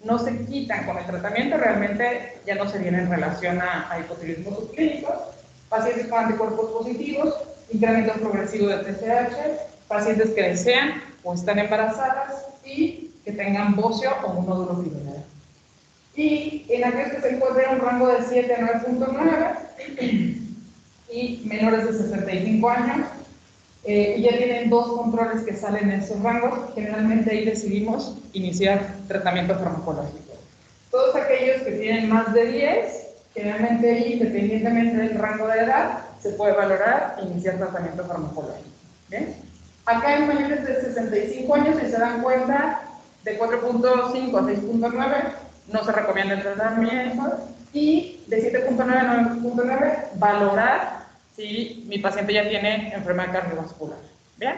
no se quitan con el tratamiento, realmente ya no se viene en relación a hipotiroidismo subclínico. Pacientes con anticuerpos positivos, incremento progresivo de TSH, pacientes que desean o están embarazadas y que tengan bocio o un nódulo tiroideo. Y en aquellos que se encuentren en un rango de 7 a 9.9 y menores de 65 años, y ya tienen 2 controles que salen en esos rangos, generalmente ahí decidimos iniciar tratamiento farmacológico. Todos aquellos que tienen más de 10, generalmente ahí, independientemente del rango de edad, se puede valorar e iniciar tratamiento farmacológico. ¿Bien? Acá en mayores de 65 años, si se dan cuenta, de 4.5 a 6.9 no se recomienda el tratamiento, y de 7.9 a 9.9 valorar si mi paciente ya tiene enfermedad cardiovascular. ¿Bien?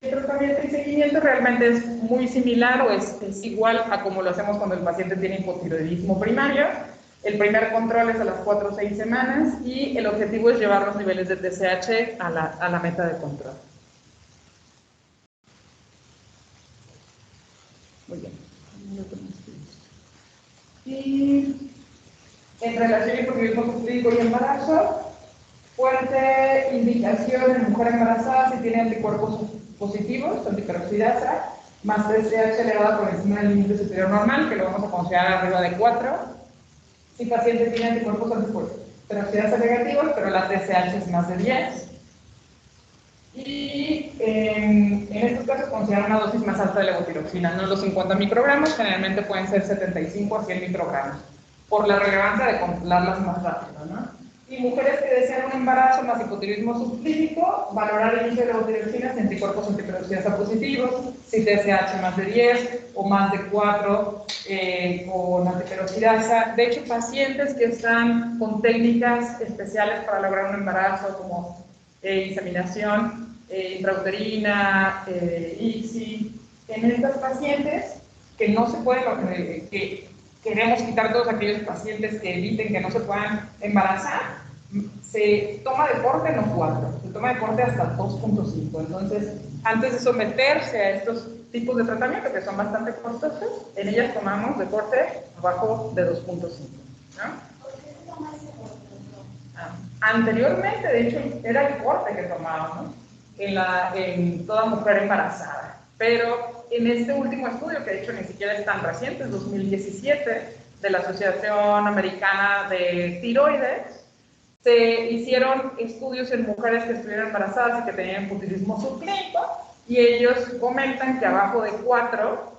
El tratamiento y seguimiento realmente es muy similar o es igual a como lo hacemos cuando el paciente tiene hipotiroidismo primario. El primer control es a las 4 o 6 semanas y el objetivo es llevar los niveles de TSH a la meta de control. Muy bien. Y en relación a hipotiroidismo subclínico y embarazo, fuerte indicación en mujer embarazada si tiene anticuerpos positivos, antiperoxidasa, más TSH elevada por encima del límite superior normal, que lo vamos a considerar arriba de 4. Si el paciente tiene anticuerpos antiperoxidasa negativos, pero la TSH es más de 10. Y en estos casos considerar una dosis más alta de levotiroxina, no los 50 microgramos, generalmente pueden ser 75 a 100 microgramos, por la relevancia de controlarlas más rápido, ¿no? Y mujeres que desean un embarazo más hipotiroidismo subclínico, valorar el inicio de levotiroxina si anticuerpos antiperoxidasa positivos, si TSH más de 10 o más de 4 con antiperoxidasa. De hecho, pacientes que están con técnicas especiales para lograr un embarazo, como inseminación intrauterina, ICSI, en estas pacientes que no se pueden, que queremos quitar todos aquellos pacientes que eviten que no se puedan embarazar, se toma deporte no 4, se toma deporte hasta 2.5. Entonces, antes de someterse a estos tipos de tratamiento que son bastante costosos, en ellas tomamos deporte abajo de 2.5, ¿no? Anteriormente, de hecho, era el corte que tomábamos en toda mujer embarazada. Pero en este último estudio, que de hecho ni siquiera es tan reciente, es 2017, de la Asociación Americana de Tiroides, se hicieron estudios en mujeres que estuvieron embarazadas y que tenían hipotiroidismo subclínico, y ellos comentan que abajo de 4,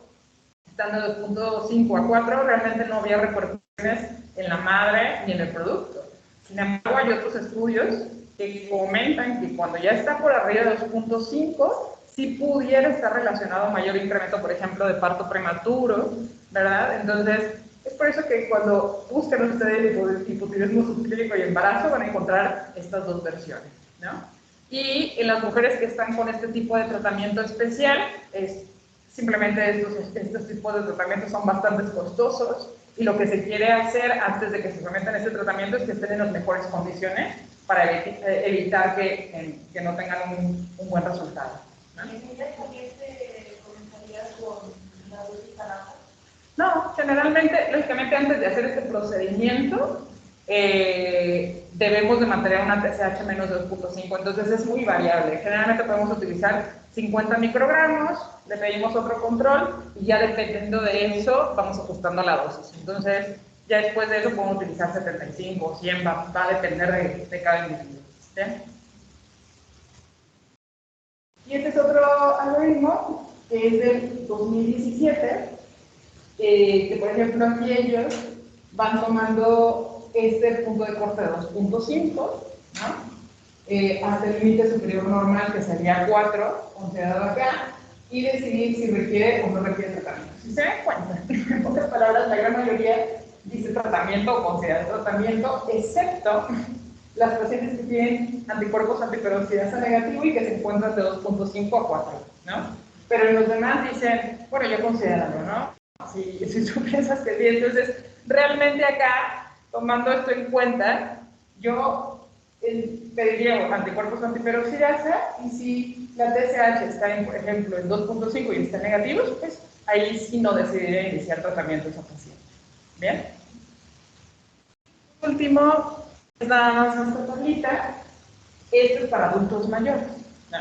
estando de 2.5 a 4, realmente no había repercusiones en la madre ni en el producto. Sin embargo, hay otros estudios que comentan que cuando ya está por arriba de 2.5, sí pudiera estar relacionado a mayor incremento, por ejemplo, de parto prematuro, ¿verdad? Entonces, es por eso que cuando buscan ustedes el hipotiroidismo subclínico y embarazo, van a encontrar estas dos versiones, ¿no? Y en las mujeres que están con este tipo de tratamiento especial, simplemente estos tipos de tratamientos son bastante costosos y lo que se quiere hacer antes de que se sometan a este tratamiento es que estén en las mejores condiciones para evitar que no tengan un buen resultado, ¿no? ¿También se comenzaría con la dosis naranja? No, generalmente, lógicamente antes de hacer este procedimiento debemos de mantener una TSH menos de 2.5, entonces es muy variable. Generalmente podemos utilizar 50 microgramos, le pedimos otro control y ya dependiendo de eso vamos ajustando la dosis. Entonces ya después de eso podemos utilizar 75 o 100, va a depender de cada individuo. ¿Bien? Y este es otro algoritmo que es del 2017, que por ejemplo aquí ellos van tomando este punto de corte de 2.5, ¿no? Hasta el límite superior normal, que sería 4, considerado acá, y decidir si requiere o no requiere tratamiento. Si se dan cuenta, en pocas palabras, la gran mayoría dice tratamiento o considera tratamiento, excepto las pacientes que tienen anticuerpos antiperoxidasa negativo y que se encuentran de 2.5 a 4, ¿no? Pero en los demás dicen, bueno, yo considero, ¿no? Si tú piensas que sí, entonces realmente acá, tomando esto en cuenta, yo pediría anticuerpos antiperoxidasa y si la TSH está, por ejemplo, en 2.5 y está negativo, pues ahí sí no decidiría iniciar tratamiento a esa paciente. ¿Bien? Por último, es nada más nuestra tablita. Esto es para adultos mayores, ¿no?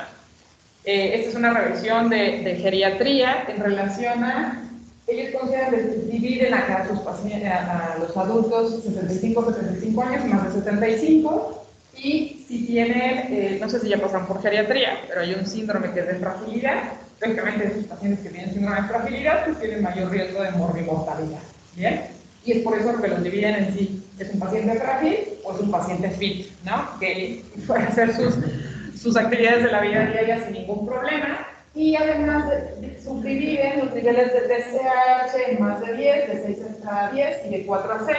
Esta es una revisión de geriatría en relación a, ellos consideran, dividen acá a sus pacientes, a los adultos 65 años, más de 75, y si tienen, no sé si ya pasan por geriatría, pero hay un síndrome que es de fragilidad, lógicamente esos pacientes que tienen síndrome de fragilidad pues tienen mayor riesgo de morbimortalidad, ¿bien? Y es por eso que los dividen en sí, ¿es un paciente frágil o es un paciente fit, ¿no? Que puede hacer sus actividades de la vida diaria sin ningún problema, y además subdividen los niveles de TSH en más de 10, de 6 a 10 y de 4 a 6,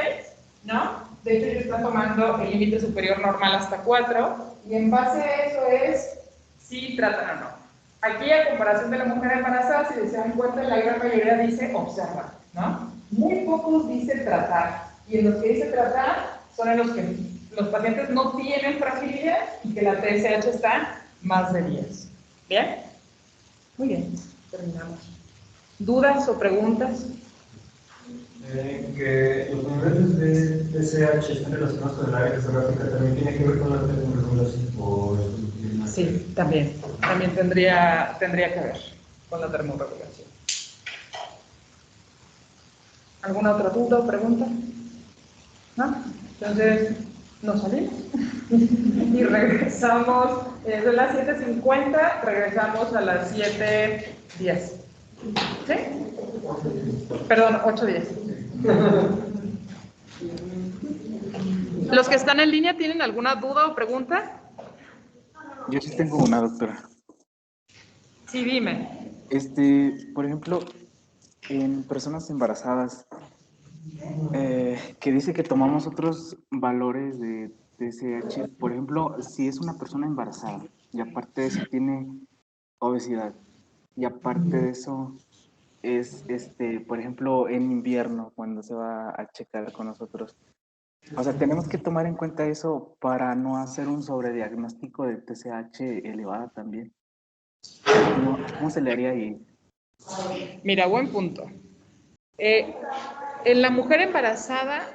¿no? De hecho, ellos están tomando el límite superior normal hasta 4, y en base a eso es si tratan o no. Aquí, a comparación de la mujer embarazada, si se dan cuenta, la gran mayoría dice observa, ¿no? Muy pocos dicen tratar, y en los que dice tratar son en los que los pacientes no tienen fragilidad y que la TSH está más de 10. ¿Bien? Muy bien, terminamos. ¿Dudas o preguntas? Que los niveles de TSH están relacionados con el área geográfica, ¿también tiene que ver con la termorregulación? Sí, también tendría que ver con la termorregulación. ¿Alguna otra duda o pregunta? ¿No? Entonces, nos salimos y regresamos, de las 7:50, regresamos a las 7:10. ¿Sí? Perdón, 8:10. ¿Los que están en línea tienen alguna duda o pregunta? Yo sí tengo una, doctora. Sí, dime. Por ejemplo, en personas embarazadas, que dice que tomamos otros valores de TSH. Por ejemplo, si es una persona embarazada y aparte de eso tiene obesidad y aparte de eso es, por ejemplo, en invierno cuando se va a checar con nosotros. O sea, tenemos que tomar en cuenta eso para no hacer un sobrediagnóstico de TSH elevada también. ¿Cómo se le haría ahí? Mira, buen punto. En la mujer embarazada,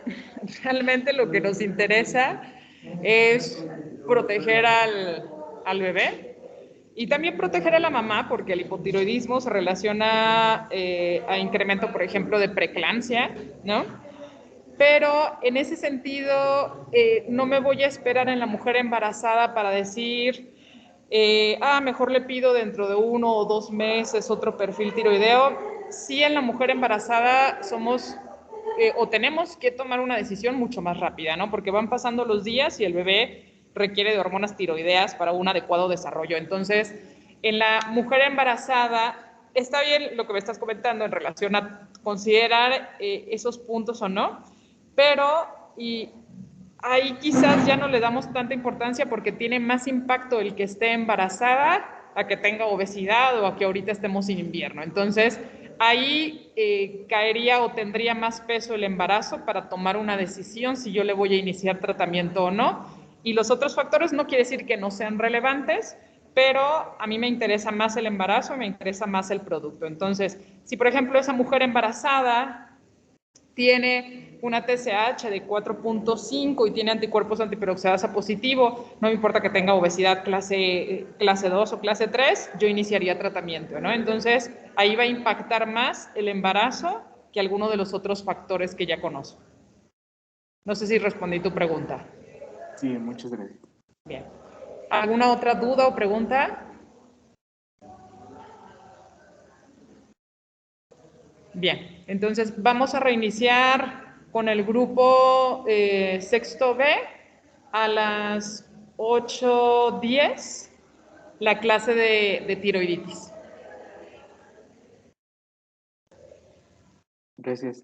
realmente lo que nos interesa es proteger al bebé y también proteger a la mamá, porque el hipotiroidismo se relaciona a incremento, por ejemplo, de preeclampsia, ¿no? Pero en ese sentido, no me voy a esperar en la mujer embarazada para decir, mejor le pido dentro de 1 o 2 meses otro perfil tiroideo. Sí, en la mujer embarazada somos o tenemos que tomar una decisión mucho más rápida, ¿no? Porque van pasando los días y el bebé requiere de hormonas tiroideas para un adecuado desarrollo. Entonces, en la mujer embarazada, está bien lo que me estás comentando en relación a considerar esos puntos o no, pero ahí quizás ya no le damos tanta importancia porque tiene más impacto el que esté embarazada a que tenga obesidad o a que ahorita estemos en invierno. Entonces, ahí caería o tendría más peso el embarazo para tomar una decisión si yo le voy a iniciar tratamiento o no. Y los otros factores no quiere decir que no sean relevantes, pero a mí me interesa más el embarazo, me interesa más el producto. Entonces, si por ejemplo esa mujer embarazada tiene una TSH de 4.5 y tiene anticuerpos antiperoxidasa positivo, no me importa que tenga obesidad clase 2 o clase 3, yo iniciaría tratamiento, ¿no? Entonces, ahí va a impactar más el embarazo que alguno de los otros factores que ya conozco. No sé si respondí tu pregunta. Sí, muchas gracias. Bien. ¿Alguna otra duda o pregunta? Bien, entonces vamos a reiniciar con el grupo sexto B a las 8:10 la clase de tiroiditis. Gracias.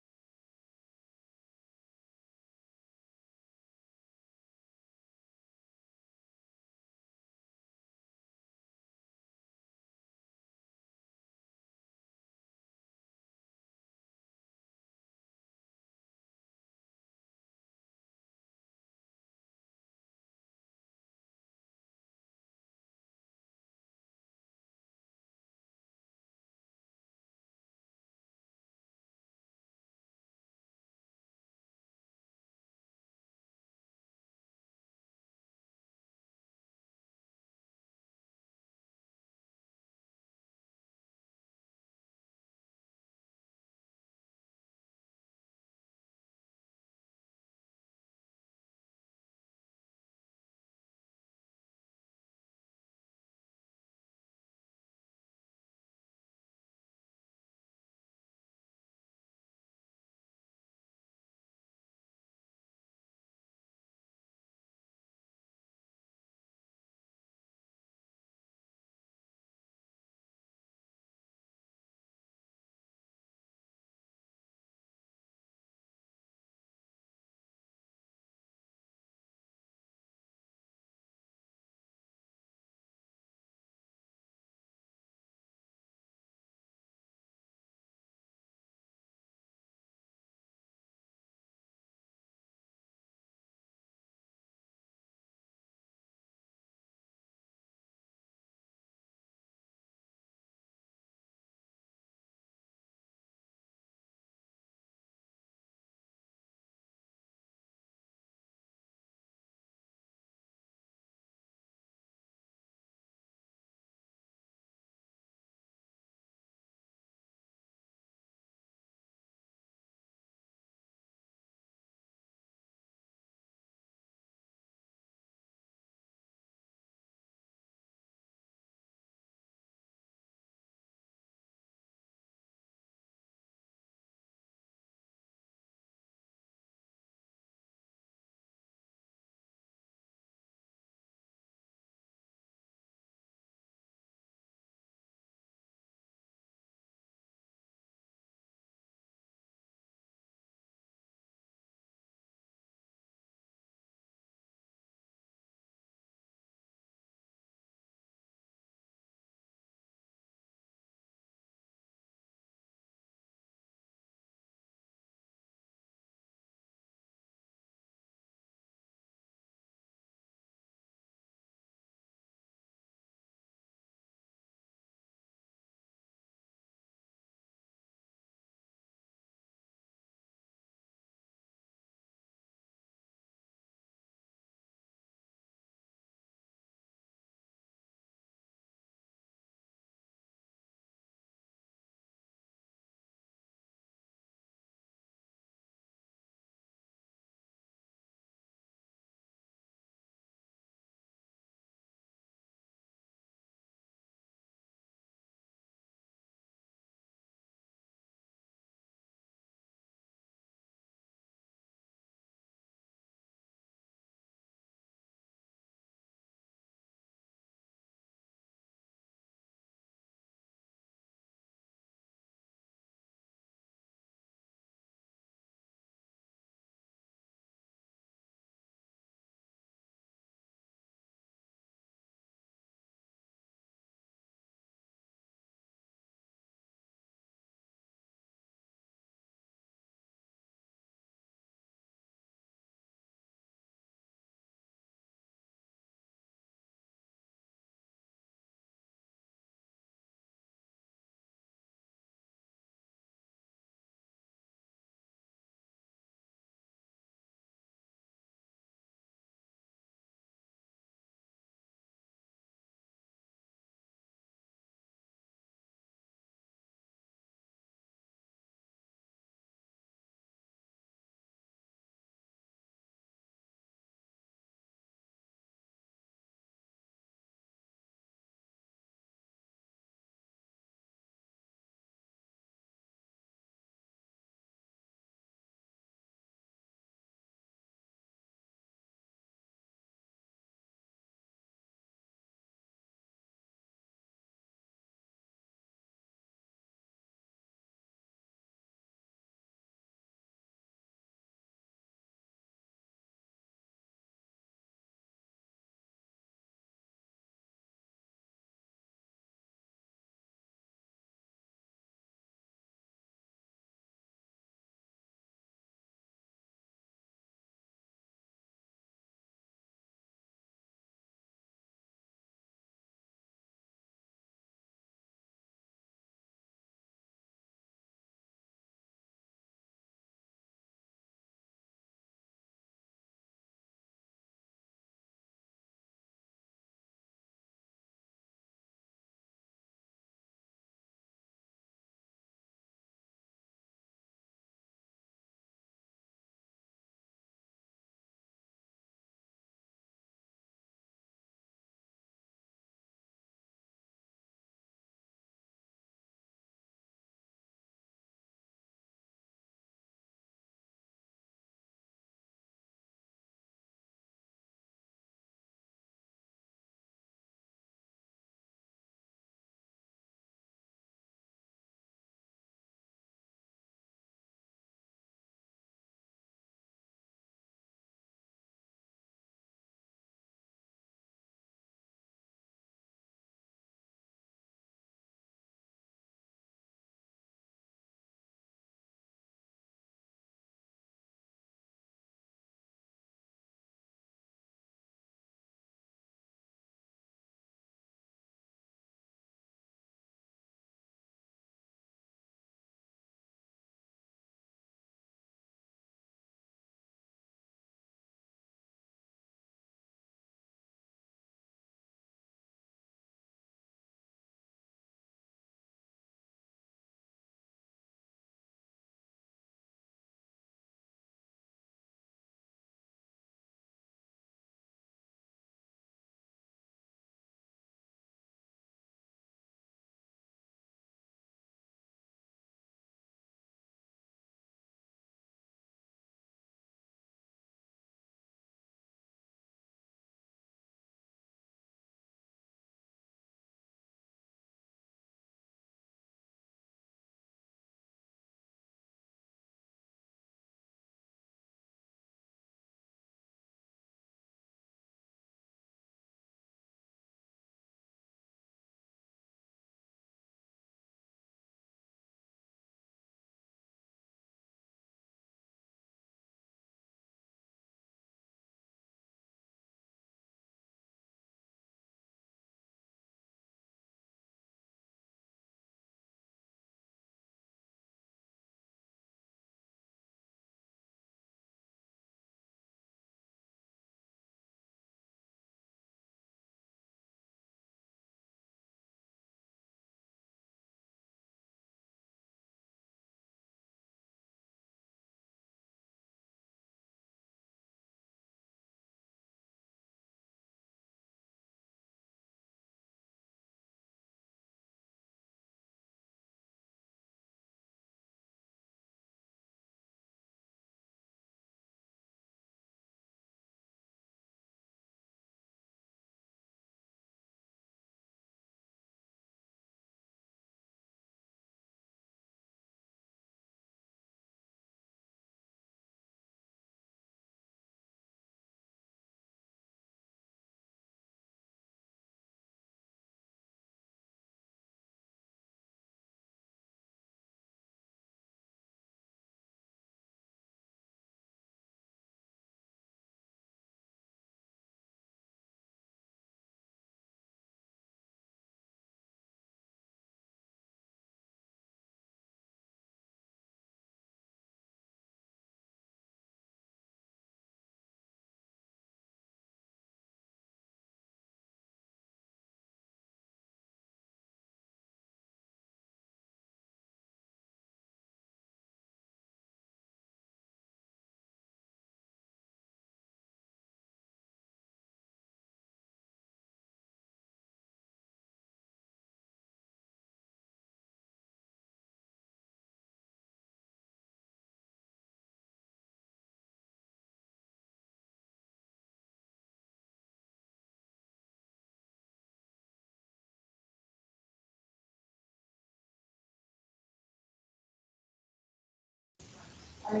Muy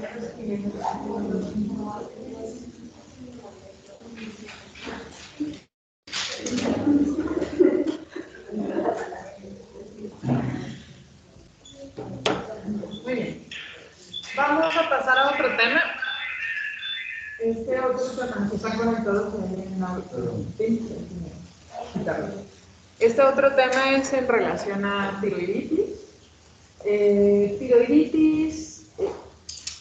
bien. Vamos a pasar a otro tema. Este otro tema, que están conectados en la... Este otro tema es en relación a tiroiditis. Tiroiditis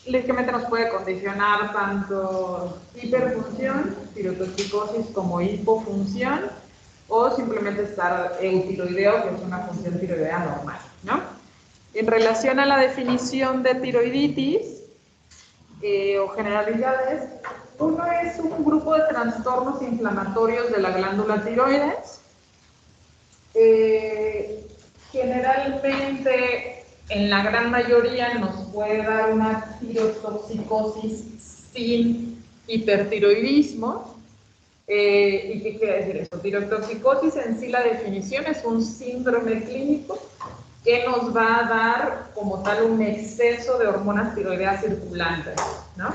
lógicamente nos puede condicionar tanto hiperfunción, tirotoxicosis, como hipofunción, o simplemente estar eutiroideo, que es una función tiroidea normal, ¿no? En relación a la definición de tiroiditis o generalidades, uno es un grupo de trastornos inflamatorios de la glándula tiroides. Generalmente, en la gran mayoría, nos puede dar una tirotoxicosis sin hipertiroidismo. ¿Y qué quiere decir eso? Tirotoxicosis en sí, la definición es un síndrome clínico que nos va a dar como tal un exceso de hormonas tiroideas circulantes, ¿no?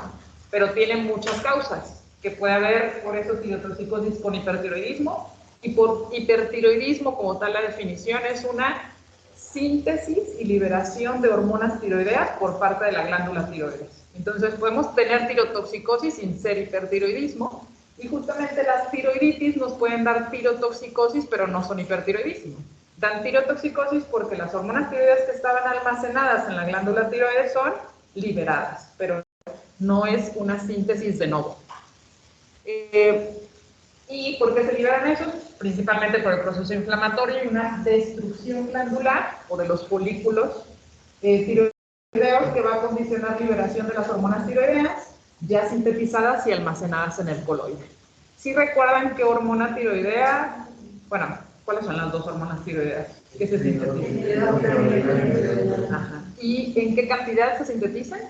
Pero tiene muchas causas, que puede haber por eso tirotoxicosis con hipertiroidismo, y por hipertiroidismo como tal la definición es una síntesis y liberación de hormonas tiroideas por parte de la glándula tiroides. Entonces podemos tener tirotoxicosis sin ser hipertiroidismo, y justamente las tiroiditis nos pueden dar tirotoxicosis, pero no son hipertiroidismo. Dan tirotoxicosis porque las hormonas tiroideas que estaban almacenadas en la glándula tiroides son liberadas, pero no es una síntesis de novo. ¿Y por qué se liberan esos? Principalmente por el proceso inflamatorio y una destrucción glandular o de los folículos tiroideos que va a condicionar liberación de las hormonas tiroideas ya sintetizadas y almacenadas en el coloide. ¿Sí recuerdan qué hormona tiroidea? Bueno, ¿cuáles son las dos hormonas tiroideas que se sintetizan? Ajá. ¿Y en qué cantidad se sintetizan?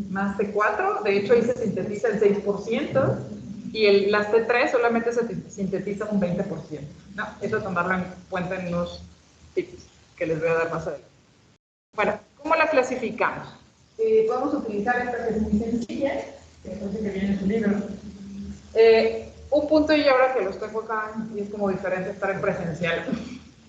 Más de 4, de hecho ahí se sintetiza el 6%, y las T3 solamente se sintetizan un 20%. No, eso tomarlo en cuenta en los tips que les voy a dar más adelante. Bueno, ¿cómo la clasificamos? Podemos utilizar esta que es muy sencilla, que viene en su libro. Un punto, y ahora que los tengo acá, y es como diferente estar en presencial.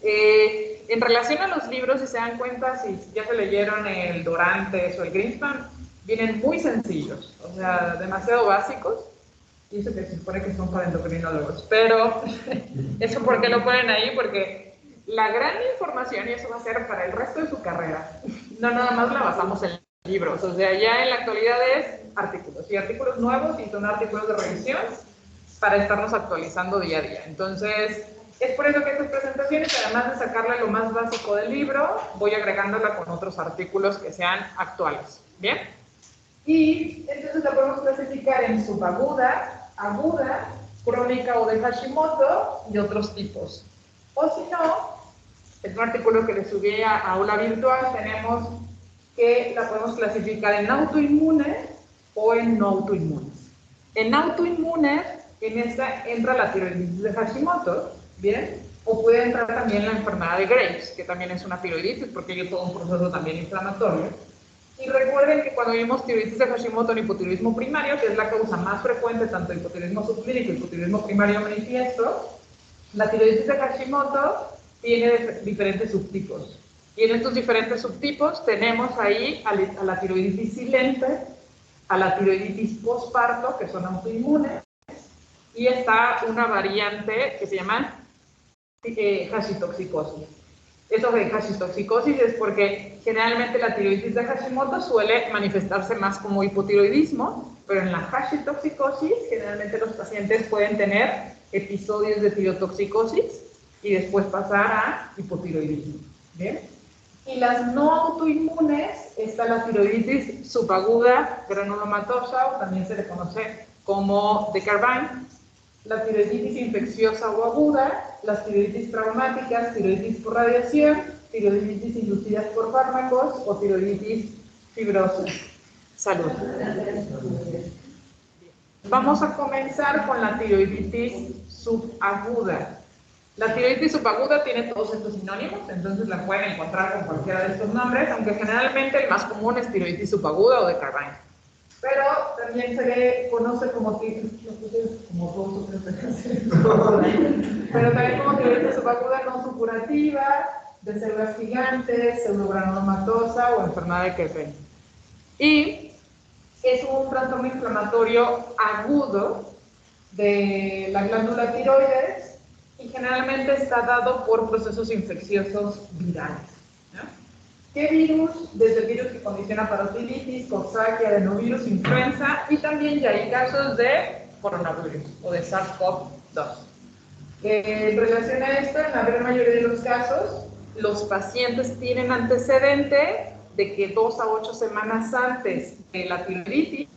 En relación a los libros, si se dan cuenta, si ya se leyeron el Dorantes o el Greenspan, vienen muy sencillos, o sea, demasiado básicos, y eso que se supone que son para endocrinólogos, pero ¿eso por qué lo ponen ahí? Porque la gran información, y eso va a ser para el resto de su carrera, no nada más la basamos en libros, o sea, ya en la actualidad es artículos, y artículos nuevos, y son artículos de revisión, para estarnos actualizando día a día. Entonces, es por eso que estas presentaciones, además de sacarle lo más básico del libro, voy agregándola con otros artículos que sean actuales, ¿bien? Y entonces la podemos clasificar en subaguda, aguda, crónica o de Hashimoto y otros tipos. O si no, en un artículo que le subí a aula virtual, tenemos que la podemos clasificar en autoinmunes o en no autoinmunes. En autoinmunes, en esta entra la tiroiditis de Hashimoto, ¿bien? O puede entrar también la enfermedad de Graves, que también es una tiroiditis, porque hay todo un proceso también inflamatorio. Y recuerden que cuando vimos tiroiditis de Hashimoto en hipotiroidismo primario, que es la causa más frecuente tanto de hipotiroidismo subclínico y hipotiroidismo primario manifiesto, la tiroiditis de Hashimoto tiene diferentes subtipos. Y en estos diferentes subtipos tenemos ahí a la tiroiditis silente, a la tiroiditis postparto, que son autoinmunes, y está una variante que se llama hashitoxicosis. Eso de hashitoxicosis es porque generalmente la tiroiditis de Hashimoto suele manifestarse más como hipotiroidismo, pero en la hashitoxicosis generalmente los pacientes pueden tener episodios de tirotoxicosis y después pasar a hipotiroidismo. ¿Bien? Y las no autoinmunes, está la tiroiditis subaguda granulomatosa, o también se le conoce como de Carvine, la tiroiditis infecciosa o aguda, las tiroiditis traumáticas, tiroiditis por radiación, tiroiditis inducidas por fármacos o tiroiditis fibrosa. Salud. Vamos a comenzar con la tiroiditis subaguda. La tiroiditis subaguda tiene todos estos sinónimos, entonces la pueden encontrar con cualquiera de estos nombres, aunque generalmente el más común es tiroiditis subaguda o de Carvine. Pero también se le conoce como tiroiditis subaguda no supurativa, de células gigantes, pseudogranulomatosa o enfermedad de Kerpen. Y es un trastorno inflamatorio agudo de la glándula tiroides y generalmente está dado por procesos infecciosos virales, ¿no? ¿Qué virus? Desde el virus que condiciona parotilitis, coxsackie, adenovirus, influenza y también ya hay casos de coronavirus o de SARS-CoV-2. En relación a esto, en la gran mayoría de los casos, los pacientes tienen antecedente de que 2 a 8 semanas antes de la tiroiditis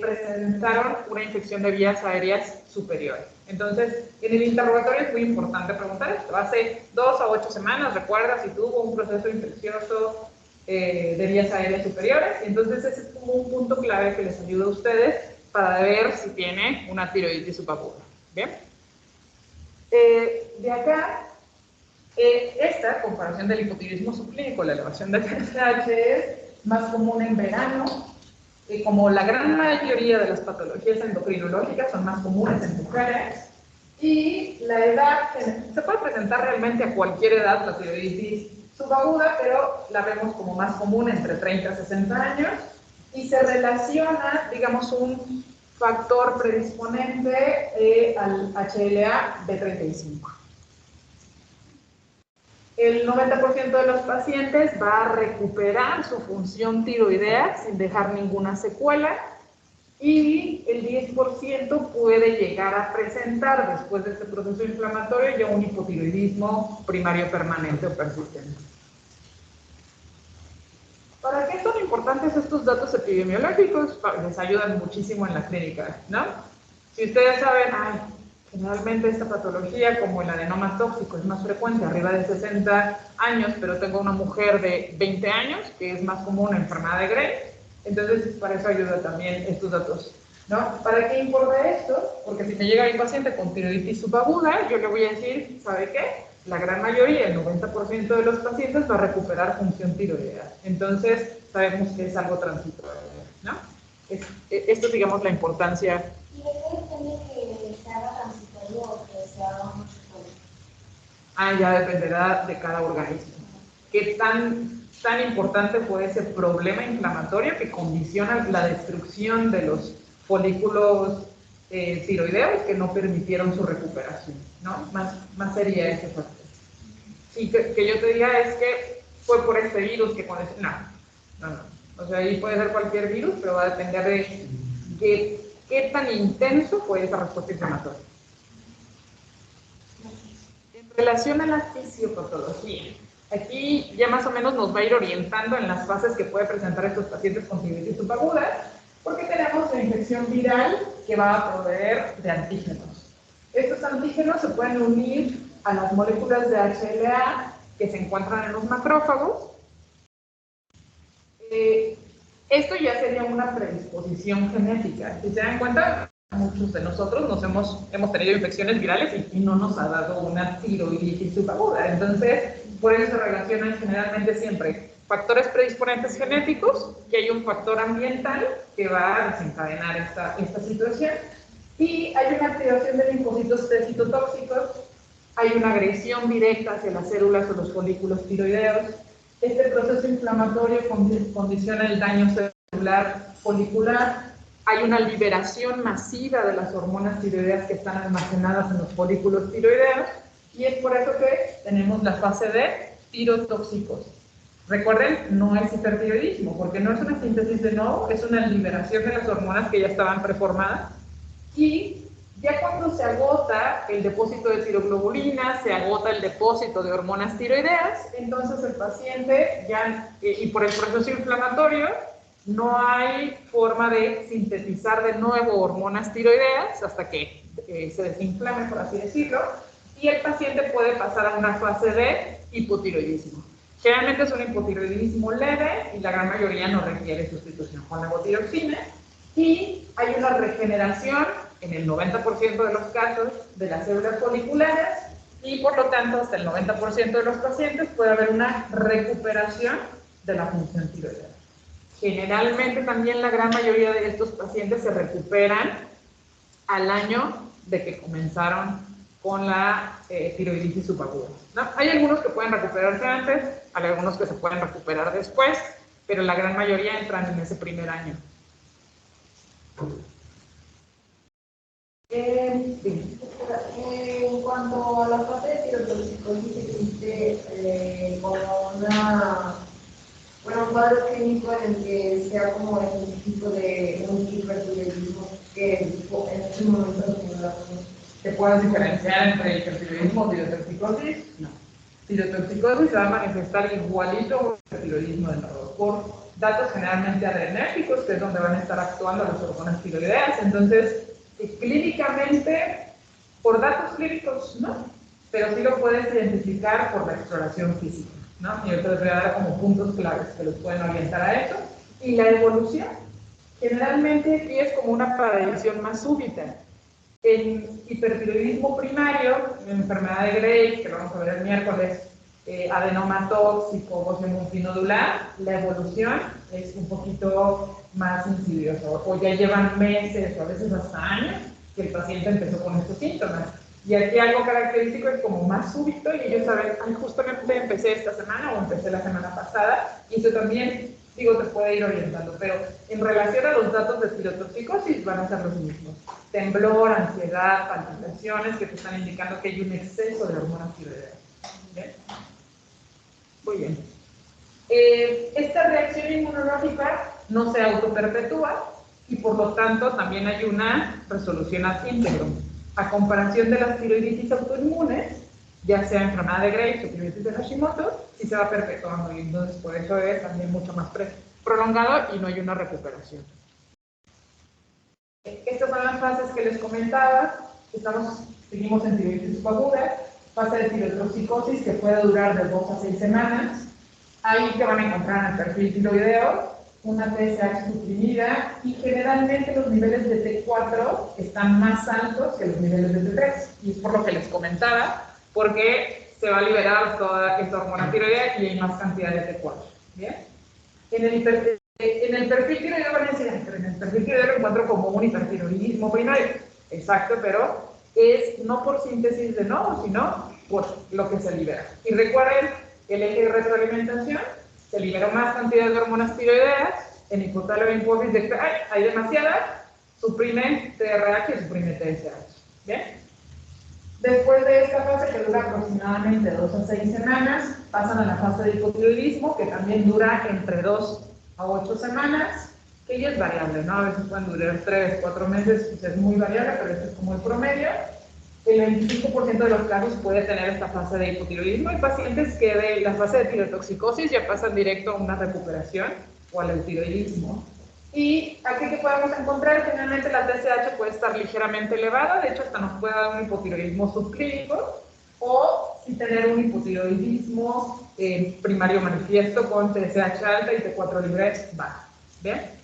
presentaron una infección de vías aéreas superiores. Entonces, en el interrogatorio es muy importante preguntar esto. Hace 2 a 8 semanas, recuerda si tuvo un proceso infeccioso de vías aéreas superiores. Entonces, ese es como un punto clave que les ayuda a ustedes para ver si tiene una tiroiditis subaguda. ¿Bien? De acá, esta comparación del hipotiroidismo subclínico, la elevación del TSH es más común en verano. Como la gran mayoría de las patologías endocrinológicas son más comunes en mujeres, y la edad, se puede presentar realmente a cualquier edad la tiroiditis subaguda, pero la vemos como más común entre 30 y 60 años, y se relaciona, digamos, un factor predisponente al HLA B35. El 90% de los pacientes va a recuperar su función tiroidea sin dejar ninguna secuela y el 10% puede llegar a presentar después de este proceso inflamatorio ya un hipotiroidismo primario permanente o persistente. ¿Para qué son importantes estos datos epidemiológicos? Les ayudan muchísimo en la clínica, ¿no? Si ustedes saben, generalmente esta patología, como el adenoma tóxico, es más frecuente arriba de 60 años, pero tengo una mujer de 20 años, que es más común en enfermedad de Gray, entonces para eso ayuda también estos datos, ¿no? ¿Para qué importa esto? Porque si me llega mi paciente con tiroiditis subaguda, yo le voy a decir, ¿sabe qué? La gran mayoría, el 90% de los pacientes va a recuperar función tiroidea. Entonces, sabemos que es algo transitorio, ¿no? Esto es, digamos, la importancia. ¿Y de qué depende que se haga transitorio o que se haga mucho tiempo? Ya dependerá de cada organismo. ¿Qué tan importante fue ese problema inflamatorio que condiciona la destrucción de los folículos tiroideos que no permitieron su recuperación, ¿no? Más sería ese factor. Sí, que yo te diga es que fue por este virus que no. O sea, ahí puede ser cualquier virus, pero va a depender de qué tan intenso fue esa respuesta inflamatoria. En relación a la fisiopatología, aquí ya más o menos nos va a ir orientando en las fases que puede presentar estos pacientes con tiroiditis subaguda, porque tenemos la infección viral que va a proveer de antígenos. Estos antígenos se pueden unir a las moléculas de HLA que se encuentran en los macrófagos. Esto ya sería una predisposición genética. Si se dan cuenta, muchos de nosotros hemos tenido infecciones virales y no nos ha dado una tiroiditis subaguda. Entonces, por eso se relacionan generalmente siempre factores predisponentes genéticos, y hay un factor ambiental que va a desencadenar esta situación, y hay una activación de linfocitos T citotóxicos, hay una agresión directa hacia las células o los folículos tiroideos. Este proceso inflamatorio condiciona el daño celular folicular, hay una liberación masiva de las hormonas tiroideas que están almacenadas en los folículos tiroideos, y es por eso que tenemos la fase de tirotóxicos. Recuerden, no es hipertiroidismo, porque no es una síntesis de nuevo, es una liberación de las hormonas que ya estaban preformadas, y ya cuando se agota el depósito de tiroglobulina, se agota el depósito de hormonas tiroideas, entonces el paciente ya, y por el proceso inflamatorio, no hay forma de sintetizar de nuevo hormonas tiroideas hasta que se desinflame, por así decirlo, y el paciente puede pasar a una fase de hipotiroidismo. Generalmente es un hipotiroidismo leve y la gran mayoría no requiere sustitución con levotiroxina, y hay una regeneración en el 90% de los casos de las células foliculares, y por lo tanto hasta el 90% de los pacientes puede haber una recuperación de la función tiroidea. Generalmente también la gran mayoría de estos pacientes se recuperan al año de que comenzaron con la tiroiditis subaguda, ¿no? Hay algunos que pueden recuperarse antes, hay algunos que se pueden recuperar después, pero la gran mayoría entran en ese primer año. En cuanto a la fase de tirotoxicosis, existe como un cuadro clínico en el que sea como el tipo de un hipertiroidismo que en este momento ¿Te puedes diferenciar entre hipertiroidismo y tirotoxicosis? No. Tirotoxicosis se va a manifestar igualito que el tiroidismo de nuevo, por datos generalmente adrenérgicos, que es donde van a estar actuando las hormonas tiroideas. Entonces, clínicamente, por datos clínicos no, pero sí lo puedes identificar por la exploración física, ¿no? Y yo te voy a dar como puntos claves que los pueden orientar a eso. Y la evolución, generalmente aquí es como una aparición más súbita. En hipertiroidismo primario, en enfermedad de Graves, que vamos a ver el miércoles, adenoma tóxico, bocio multinodular, la evolución es un poquito más insidiosa, o ya llevan meses o a veces hasta años que el paciente empezó con estos síntomas. Y aquí algo característico es como más súbito y ellos saben, ay, justamente empecé esta semana o empecé la semana pasada, y eso también, digo, te puede ir orientando, pero en relación a los datos de tirotoxicosis van a ser los mismos. Temblor, ansiedad, palpitaciones que te están indicando que hay un exceso de hormonas tiroideas. ¿Bien? Muy bien. Esta reacción inmunológica no se autoperpetúa y por lo tanto también hay una resolución ad integrum. A comparación de las tiroiditis autoinmunes, ya sea enfermedad de Graves o tiroiditis de Hashimoto, sí se va perpetuando y entonces por eso es también mucho más prolongado y no hay una recuperación. Estas son las fases que les comentaba. Seguimos en tiroiditis subaguda, fase de tirotoxicosis que puede durar de 2 a 6 semanas. Ahí que van a encontrar en el perfil tiroideo una TSH suprimida y generalmente los niveles de T4 están más altos que los niveles de T3. Y es por lo que les comentaba, porque se va a liberar toda esta hormona tiroidea y hay más cantidad de T4. ¿Bien? En el perfil tiroideo van a decir, pero en el perfil tiroideo lo encuentro como un hipertiroidismo primario. Exacto, pero es no por síntesis de nodo, sino por lo que se libera. Y recuerden, el eje de retroalimentación, se liberó más cantidad de hormonas tiroideas, en hipotálamo y hipófisis de que hay demasiadas, suprime TRH y suprime TSH. ¿Bien? Después de esta fase, que dura aproximadamente 2 a 6 semanas, pasan a la fase de hipotiroidismo, que también dura entre 2 a 8 semanas, que ya es variable, ¿no? A veces pueden durar 3, 4 meses, pues es muy variable, pero este es como el promedio. El 25% de los casos puede tener esta fase de hipotiroidismo. Hay pacientes que de la fase de tirotoxicosis ya pasan directo a una recuperación o al tiroidismo. Y aquí que podemos encontrar, generalmente la TSH puede estar ligeramente elevada, de hecho hasta nos puede dar un hipotiroidismo subclínico, o si tener un hipotiroidismo primario manifiesto con TSH alta y T4 libre baja. ¿Bien?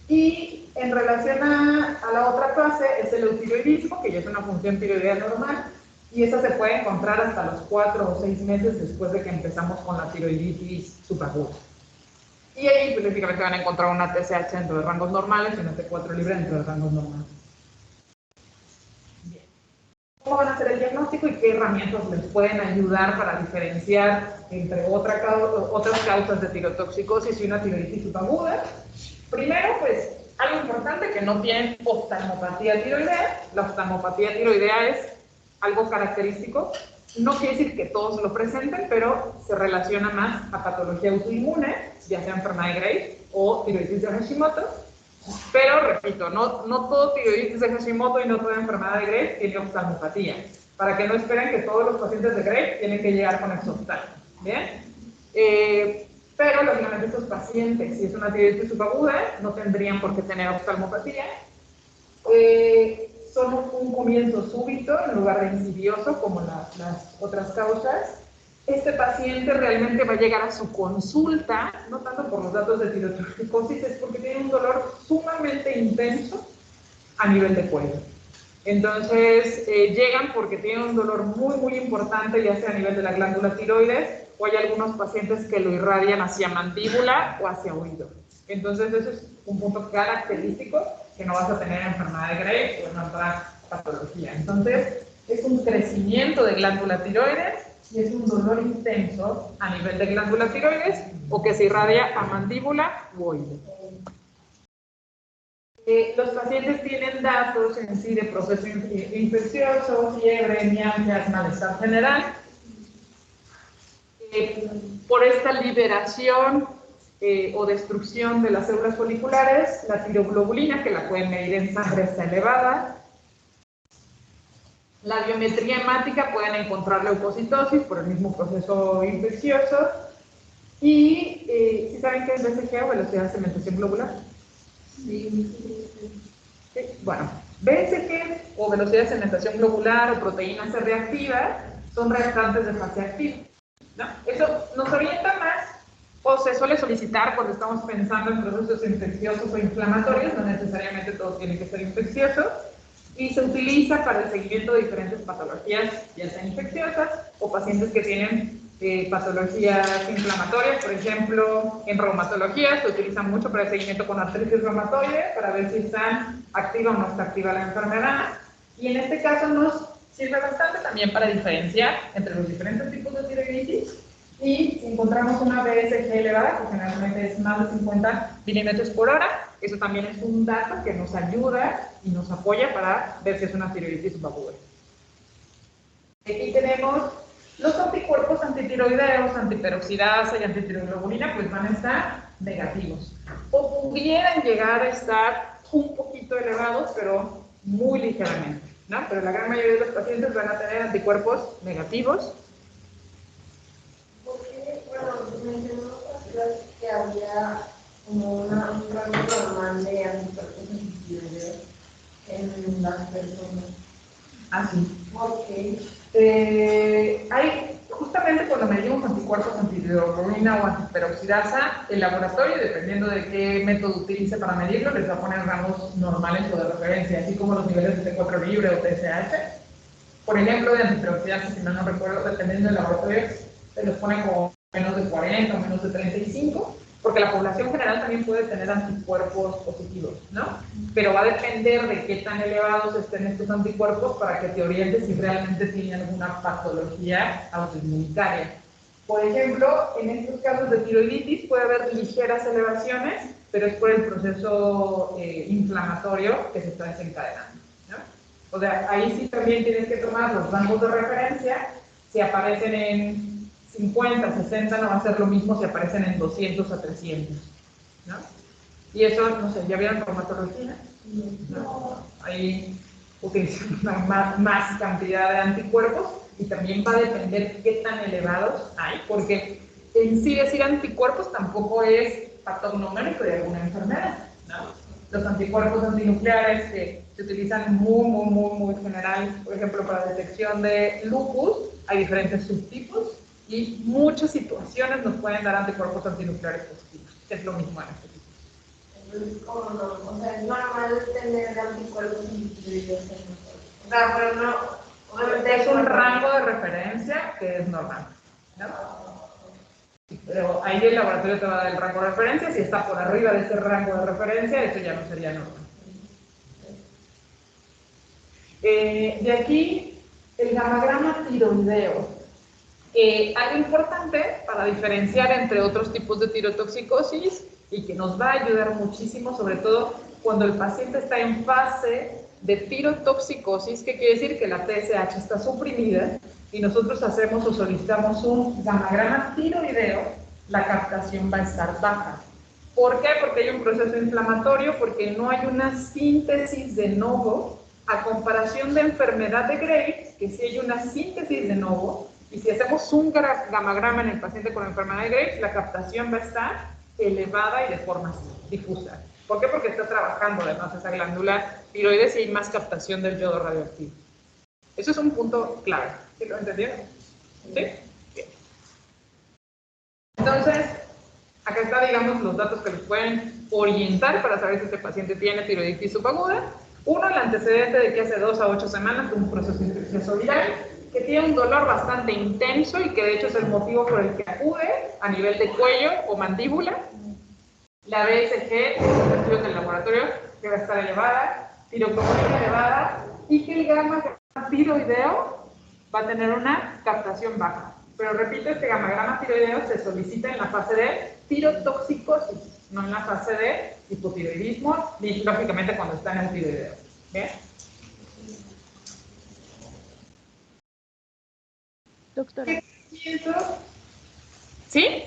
Y en relación a la otra fase es el eutiroidismo, que ya es una función tiroidea normal, y esa se puede encontrar hasta los 4 o 6 meses después de que empezamos con la tiroiditis subaguda. Y ahí específicamente van a encontrar una TSH dentro de rangos normales y una T4 libre dentro de rangos normales. Bien. ¿Cómo van a hacer el diagnóstico y qué herramientas les pueden ayudar para diferenciar entre otras causas de tirotoxicosis y una tiroiditis subaguda? Primero, pues, algo importante, que no tienen oftalmopatía tiroidea. La oftalmopatía tiroidea es algo característico. No quiere decir que todos lo presenten, pero se relaciona más a patología autoinmune, ya sea enfermedad de Graves o tiroiditis de Hashimoto. Pero, repito, no todo tiroiditis de Hashimoto y no toda enfermedad de Graves tiene oftalmopatía. Para que no esperen que todos los pacientes de Graves tienen que llegar con exoftalmo. ¿Bien? Pero, lógicamente, estos pacientes, si es una tiroiditis subaguda, no tendrían por qué tener oftalmopatía. Son un comienzo súbito en lugar de insidioso, como las otras causas. Este paciente realmente va a llegar a su consulta, no tanto por los datos de tirotoxicosis, es porque tiene un dolor sumamente intenso a nivel de cuello. Entonces, llegan porque tienen un dolor muy, muy importante, ya sea a nivel de la glándula tiroides, o hay algunos pacientes que lo irradian hacia mandíbula o hacia oído. Entonces, eso es un punto característico que no vas a tener enfermedad de Graves o en otra patología. Entonces, es un crecimiento de glándula tiroides y es un dolor intenso a nivel de glándula tiroides o que se irradia a mandíbula u oído. Los pacientes tienen datos en sí de proceso infeccioso, fiebre, mialgias, malestar general. Por esta liberación o destrucción de las células foliculares, la tiroglobulina, que la pueden medir en sangre, está elevada. La biometría hemática, pueden encontrar leucocitosis por el mismo proceso infeccioso. Y, ¿sí saben qué es BCG o velocidad de cementación globular? Sí. Bueno, BCG o velocidad de cementación globular o proteína C reactiva son reactantes de fase activa, ¿no? Eso nos orienta más o se suele solicitar cuando estamos pensando en procesos infecciosos o inflamatorios, no necesariamente todos tienen que ser infecciosos, y se utiliza para el seguimiento de diferentes patologías, ya sean infecciosas o pacientes que tienen patologías inflamatorias. Por ejemplo, en reumatología se utiliza mucho para el seguimiento con artritis reumatoide, para ver si está activa o no está activa la enfermedad. Y en este caso nos sirve bastante también para diferenciar entre los diferentes tipos de tiroiditis. Y si encontramos una BSG elevada, que generalmente es más de 50 milímetros por hora, eso también es un dato que nos ayuda y nos apoya para ver si es una tiroiditis subaguda. Aquí tenemos los anticuerpos antitiroideos, antiperoxidasa y antitiroglobulina, pues van a estar negativos. O pudieran llegar a estar un poquito elevados, pero muy ligeramente, ¿no? Pero la gran mayoría de los pacientes van a tener anticuerpos negativos. Porque, bueno, mencionamos que había como un rango normal de anticuerpos antitiroideos en las personas. Ah, sí. Ok. Hay, justamente cuando medimos anticuerpos antitiroglobulina o antiperoxidasa, el laboratorio, dependiendo de qué método utilice para medirlo, les va a poner rangos normales o de referencia, así como los niveles de T4 libre o TSH. Por ejemplo, de antiperoxidasa, si no recuerdo, dependiendo del laboratorio, se los pone como menos de 40 o menos de 35, porque la población general también puede tener anticuerpos positivos, ¿no? Pero va a depender de qué tan elevados estén estos anticuerpos para que te orientes si realmente tiene alguna patología autoinmunitaria. Por ejemplo, en estos casos de tiroiditis puede haber ligeras elevaciones, pero es por el proceso inflamatorio que se está desencadenando, ¿no? O sea, ahí sí también tienes que tomar los rangos de referencia. Si aparecen en 50, 60, no va a ser lo mismo si aparecen en 200 a 300, ¿no? Y eso, no sé, ¿ya vieron reumatología? No. Ahí utilizan una más cantidad de anticuerpos y también va a depender qué tan elevados hay, porque en sí decir anticuerpos tampoco es patognomónico de alguna enfermedad, ¿no? Los anticuerpos antinucleares que se utilizan muy general, por ejemplo, para detección de lupus, hay diferentes subtipos y muchas situaciones nos pueden dar anticuerpos antinucleares positivos, que es lo mismo en este tipo. Entonces, ¿cómo no? O sea, es normal tener anticuerpos antitiroideos. O sea, pero no, obviamente es un rango de referencia que es normal, ¿no? Pero ahí el laboratorio te va a dar el rango de referencia. Si está por arriba de ese rango de referencia, eso ya no sería normal. De aquí, el gamagrama tiroideo. Algo importante para diferenciar entre otros tipos de tirotoxicosis y que nos va a ayudar muchísimo, sobre todo cuando el paciente está en fase de tirotoxicosis, que quiere decir que la TSH está suprimida y nosotros hacemos o solicitamos un gamagrama tiroideo, la captación va a estar baja. ¿Por qué? Porque hay un proceso inflamatorio, porque no hay una síntesis de novo, a comparación de enfermedad de Graves, que sí hay una síntesis de novo, y si hacemos un gamagrama en el paciente con enfermedad de Graves, la captación va a estar elevada y de forma difusa. ¿Por qué? Porque está trabajando además esa glándula tiroides y hay más captación del yodo radioactivo. Eso es un punto clave. ¿Sí lo entendieron? ¿Sí? Bien. Entonces, acá está, digamos, los datos que les pueden orientar para saber si este paciente tiene tiroiditis subaguda. Uno, el antecedente de que hace 2 a 8 semanas tuvo un proceso infeccioso viral, que tiene un dolor bastante intenso y que de hecho es el motivo por el que acude a nivel de cuello o mandíbula. La BSG, los estudios del laboratorio, que va a estar elevada, tiroglobulina elevada, y que el gamma tiroideo va a tener una captación baja. Pero repito, este gamma tiroideo se solicita en la fase de tirotoxicosis, no en la fase de hipotiroidismo, ni lógicamente cuando está en el tiroideo. ¿Bien? Doctora. ¿Qué pienso? ¿Sí?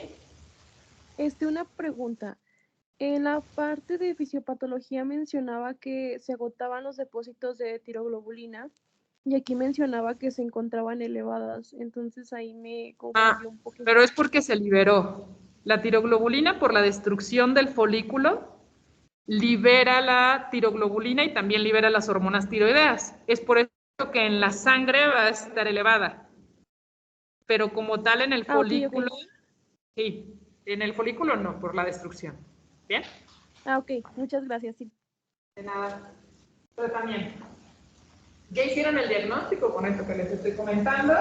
Una pregunta. En la parte de fisiopatología mencionaba que se agotaban los depósitos de tiroglobulina y aquí mencionaba que se encontraban elevadas, entonces ahí me confundió un poquito. Pero es porque se liberó. La tiroglobulina, por la destrucción del folículo, libera la tiroglobulina y también libera las hormonas tiroideas. Es por eso que en la sangre va a estar elevada. Pero como tal en el folículo, okay. Sí, en el folículo no, por la destrucción. ¿Bien? Ok, muchas gracias. Sí. De nada. Pero también, ya hicieron el diagnóstico con esto que les estoy comentando.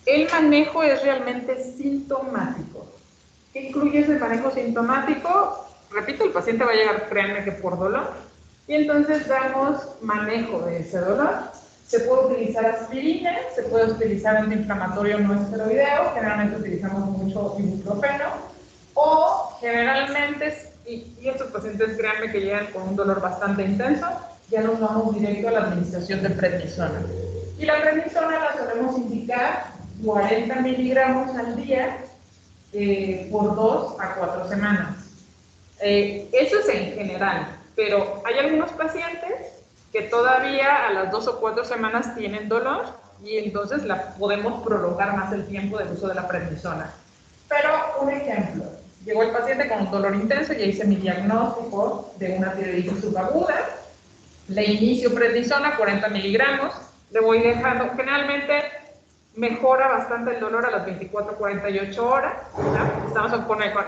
El manejo es realmente sintomático. ¿Qué incluye ese manejo sintomático? Repito, el paciente va a llegar, créanme que por dolor, y entonces damos manejo de ese dolor. Se puede utilizar aspirina, se puede utilizar antiinflamatorio no esteroideo, generalmente utilizamos mucho ibuprofeno, o generalmente, y estos pacientes, créanme que llegan con un dolor bastante intenso, ya nos vamos directo a la administración de prednisona. Y la prednisona la solemos indicar 40 miligramos al día por 2 a 4 semanas. Eso es en general, pero hay algunos pacientes que todavía a las 2 o 4 semanas tienen dolor y entonces podemos prolongar más el tiempo del uso de la prednisona. Pero un ejemplo, llegó el paciente con un dolor intenso, ya hice mi diagnóstico de una tiroiditis subaguda, le inicio prednisona 40 miligramos, le voy dejando, generalmente mejora bastante el dolor a las 24-48 horas, ¿no? Estamos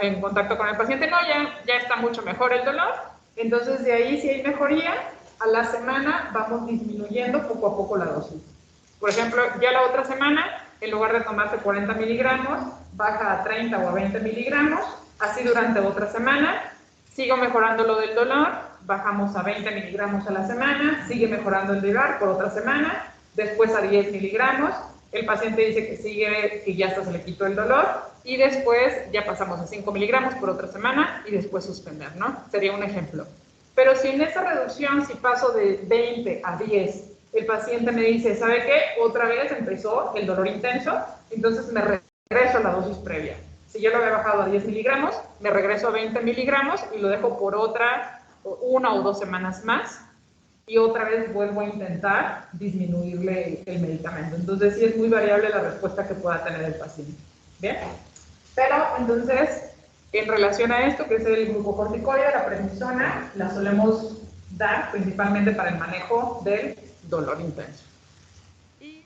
en contacto con el paciente, no, ya está mucho mejor el dolor, entonces de ahí si hay mejoría, a la semana vamos disminuyendo poco a poco la dosis. Por ejemplo, ya la otra semana, en lugar de tomarse 40 miligramos, baja a 30 o a 20 miligramos, así durante otra semana, sigo mejorando lo del dolor, bajamos a 20 miligramos a la semana, sigue mejorando el dolor por otra semana, después a 10 miligramos, el paciente dice que sigue, que ya hasta se le quitó el dolor, y después ya pasamos a 5 miligramos por otra semana y después suspender, ¿no? Sería un ejemplo. Pero si en esa reducción, si paso de 20 a 10, el paciente me dice, ¿sabe qué? Otra vez empezó el dolor intenso, entonces me regreso a la dosis previa. Si yo lo había bajado a 10 miligramos, me regreso a 20 miligramos y lo dejo por otra 1 o 2 semanas más y otra vez vuelvo a intentar disminuirle el medicamento. Entonces sí es muy variable la respuesta que pueda tener el paciente. ¿Bien? Pero entonces, en relación a esto, que es el glucocorticoide, la prednisona, la solemos dar principalmente para el manejo del dolor intenso. Y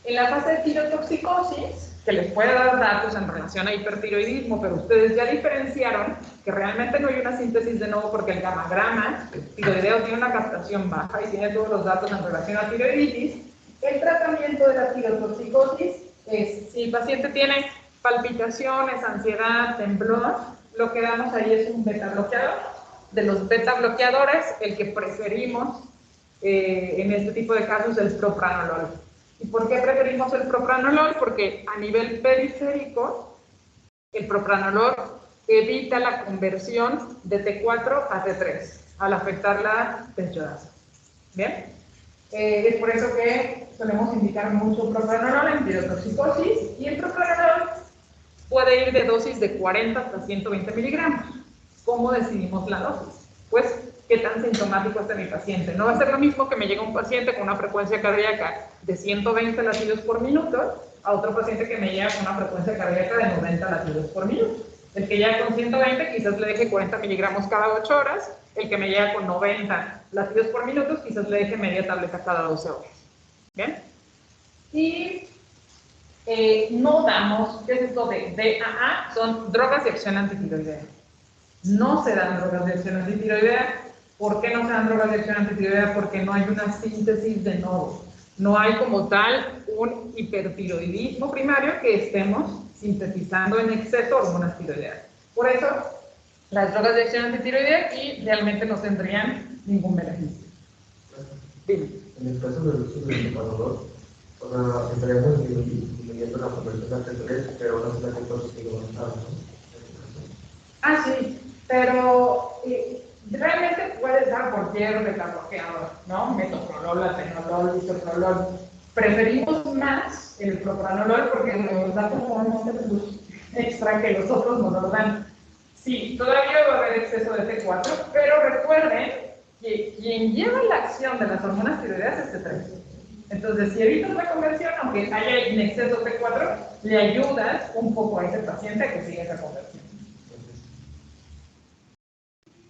en la fase de tirotoxicosis, que les puede dar datos en relación a hipertiroidismo, pero ustedes ya diferenciaron que realmente no hay una síntesis de nuevo porque el gamma tiroideo tiene una captación baja y tiene todos los datos en relación a tiroiditis. El tratamiento de la tirotoxicosis es, si el paciente tiene palpitaciones, ansiedad, temblor, lo que damos ahí es un beta bloqueador. De los beta bloqueadores, el que preferimos en este tipo de casos es el propranolol. ¿Y por qué preferimos el propranolol? Porque a nivel periférico, el propranolol evita la conversión de T4 a T3 al afectar la tensionasa. ¿Bien? Es por eso que solemos indicar mucho propranolol en tirotoxicosis, y el propranolol puede ir de dosis de 40 hasta 120 miligramos. ¿Cómo decidimos la dosis? Pues, ¿qué tan sintomático está mi paciente? No va a ser lo mismo que me llegue un paciente con una frecuencia cardíaca de 120 latidos por minuto a otro paciente que me llega con una frecuencia cardíaca de 90 latidos por minuto. El que llega con 120 quizás le deje 40 miligramos cada 8 horas, el que me llega con 90 latidos por minuto quizás le deje media tableta cada 12 horas. ¿Bien? Y no damos, ¿qué es esto de DAA? Son drogas de acción antitiroidea. No se dan drogas de acción antitiroidea ¿Por qué no se dan drogas de acción antitiroidea? Porque no hay una síntesis de nodos. No hay como tal un hipertiroidismo primario que estemos sintetizando en exceso hormonas tiroideas. Por eso, las drogas de acción antitiroidea aquí realmente no tendrían ningún beneficio. Dime. En el caso del uso del ecuador, o sea, estaríamos disminuyendo la conversión de anteriores, pero no es la que todos sigue avanzando, ¿no? Ah, sí, pero realmente puedes dar cualquier beta-bloqueador, ¿no? Metoprolol, atenolol, bisoprolol. Preferimos más el propranolol porque nos da como un plus extra que los otros no nos dan. Sí, todavía va a haber exceso de T4, pero recuerden que quien lleva la acción de las hormonas tiroideas es T3. Entonces, si evitas la conversión, aunque haya en exceso T4, le ayudas un poco a ese paciente a que siga esa conversión.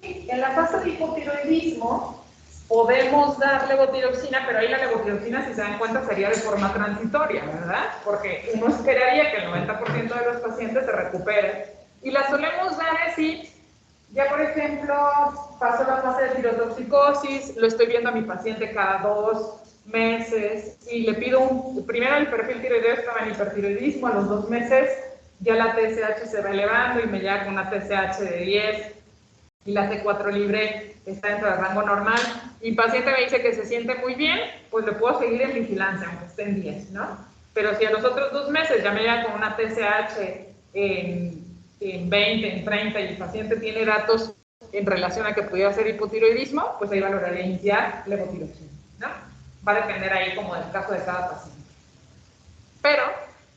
En la fase de hipotiroidismo podemos dar levotiroxina, pero ahí la levotiroxina, si se dan cuenta, sería de forma transitoria, ¿verdad? Porque uno esperaría que el 90% de los pacientes se recuperen. Y la solemos dar así, ya por ejemplo, pasó la fase de tirotoxicosis, lo estoy viendo a mi paciente cada 2 meses y le pido primero el perfil tiroideo estaba en hipertiroidismo, a los 2 meses ya la TSH se va elevando y me llega con una TSH de 10 y la T4 libre está dentro del rango normal, y el paciente me dice que se siente muy bien, pues le puedo seguir en vigilancia, aunque esté en 10, ¿no? Pero si a los otros 2 meses ya me llega con una TSH en 20, en 30, y el paciente tiene datos en relación a que pudiera ser hipotiroidismo, pues ahí valoraría iniciar levotiroxina, ¿no? Va a depender ahí como del caso de cada paciente. Pero,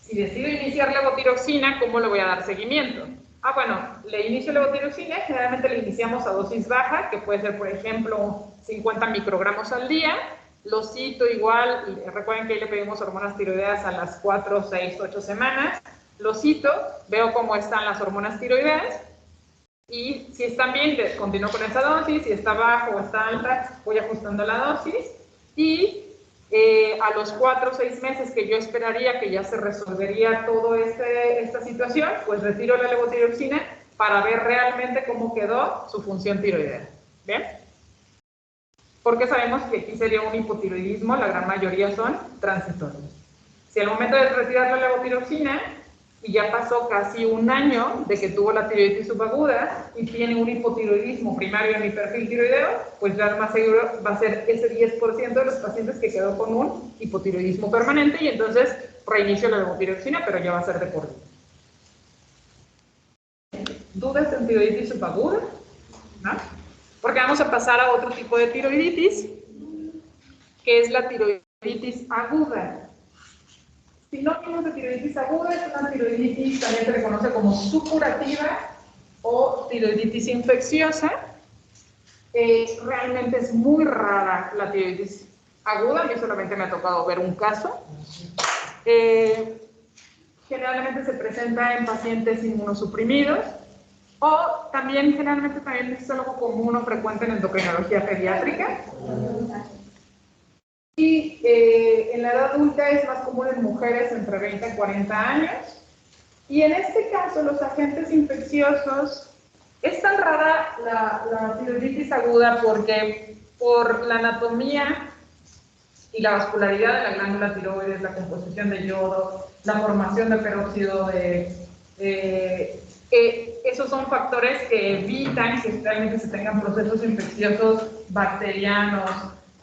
si decido iniciar levotiroxina, ¿cómo le voy a dar seguimiento? Ah, bueno, le inicio levotiroxina, generalmente le iniciamos a dosis baja, que puede ser, por ejemplo, 50 microgramos al día. Lo cito igual, recuerden que ahí le pedimos hormonas tiroideas a las 4, 6, 8 semanas. Lo cito, veo cómo están las hormonas tiroideas, y si están bien, continúo con esa dosis. Si está bajo o está alta, voy ajustando la dosis, y a los 4 o 6 meses que yo esperaría que ya se resolvería toda esta situación, pues retiro la levotiroxina para ver realmente cómo quedó su función tiroidea. ¿Bien? Porque sabemos que aquí sería un hipotiroidismo, la gran mayoría son transitorios. Si al momento de retirar la levotiroxina y ya pasó casi 1 año de que tuvo la tiroiditis subaguda y tiene un hipotiroidismo primario en mi perfil tiroideo, pues ya más seguro va a ser ese 10% de los pacientes que quedó con un hipotiroidismo permanente, y entonces reinicio la levotiroxina, pero ya va a ser de por vida. ¿Dudas en tiroiditis subaguda? ¿No? Porque vamos a pasar a otro tipo de tiroiditis, que es la tiroiditis aguda. Sinónimos de tiroiditis aguda: es una tiroiditis, también se le conoce como supurativa o tiroiditis infecciosa. Realmente es muy rara la tiroiditis aguda, a mí solamente me ha tocado ver un caso. Generalmente se presenta en pacientes inmunosuprimidos, o también generalmente también es algo común o frecuente en endocrinología pediátrica. Y en la edad adulta es más común en mujeres entre 20 y 40 años. Y en este caso, los agentes infecciosos, es tan rara la tiroiditis aguda porque por la anatomía y la vascularidad de la glándula tiroides, la composición de yodo, la formación de peróxido esos son factores que evitan que realmente se tengan procesos infecciosos bacterianos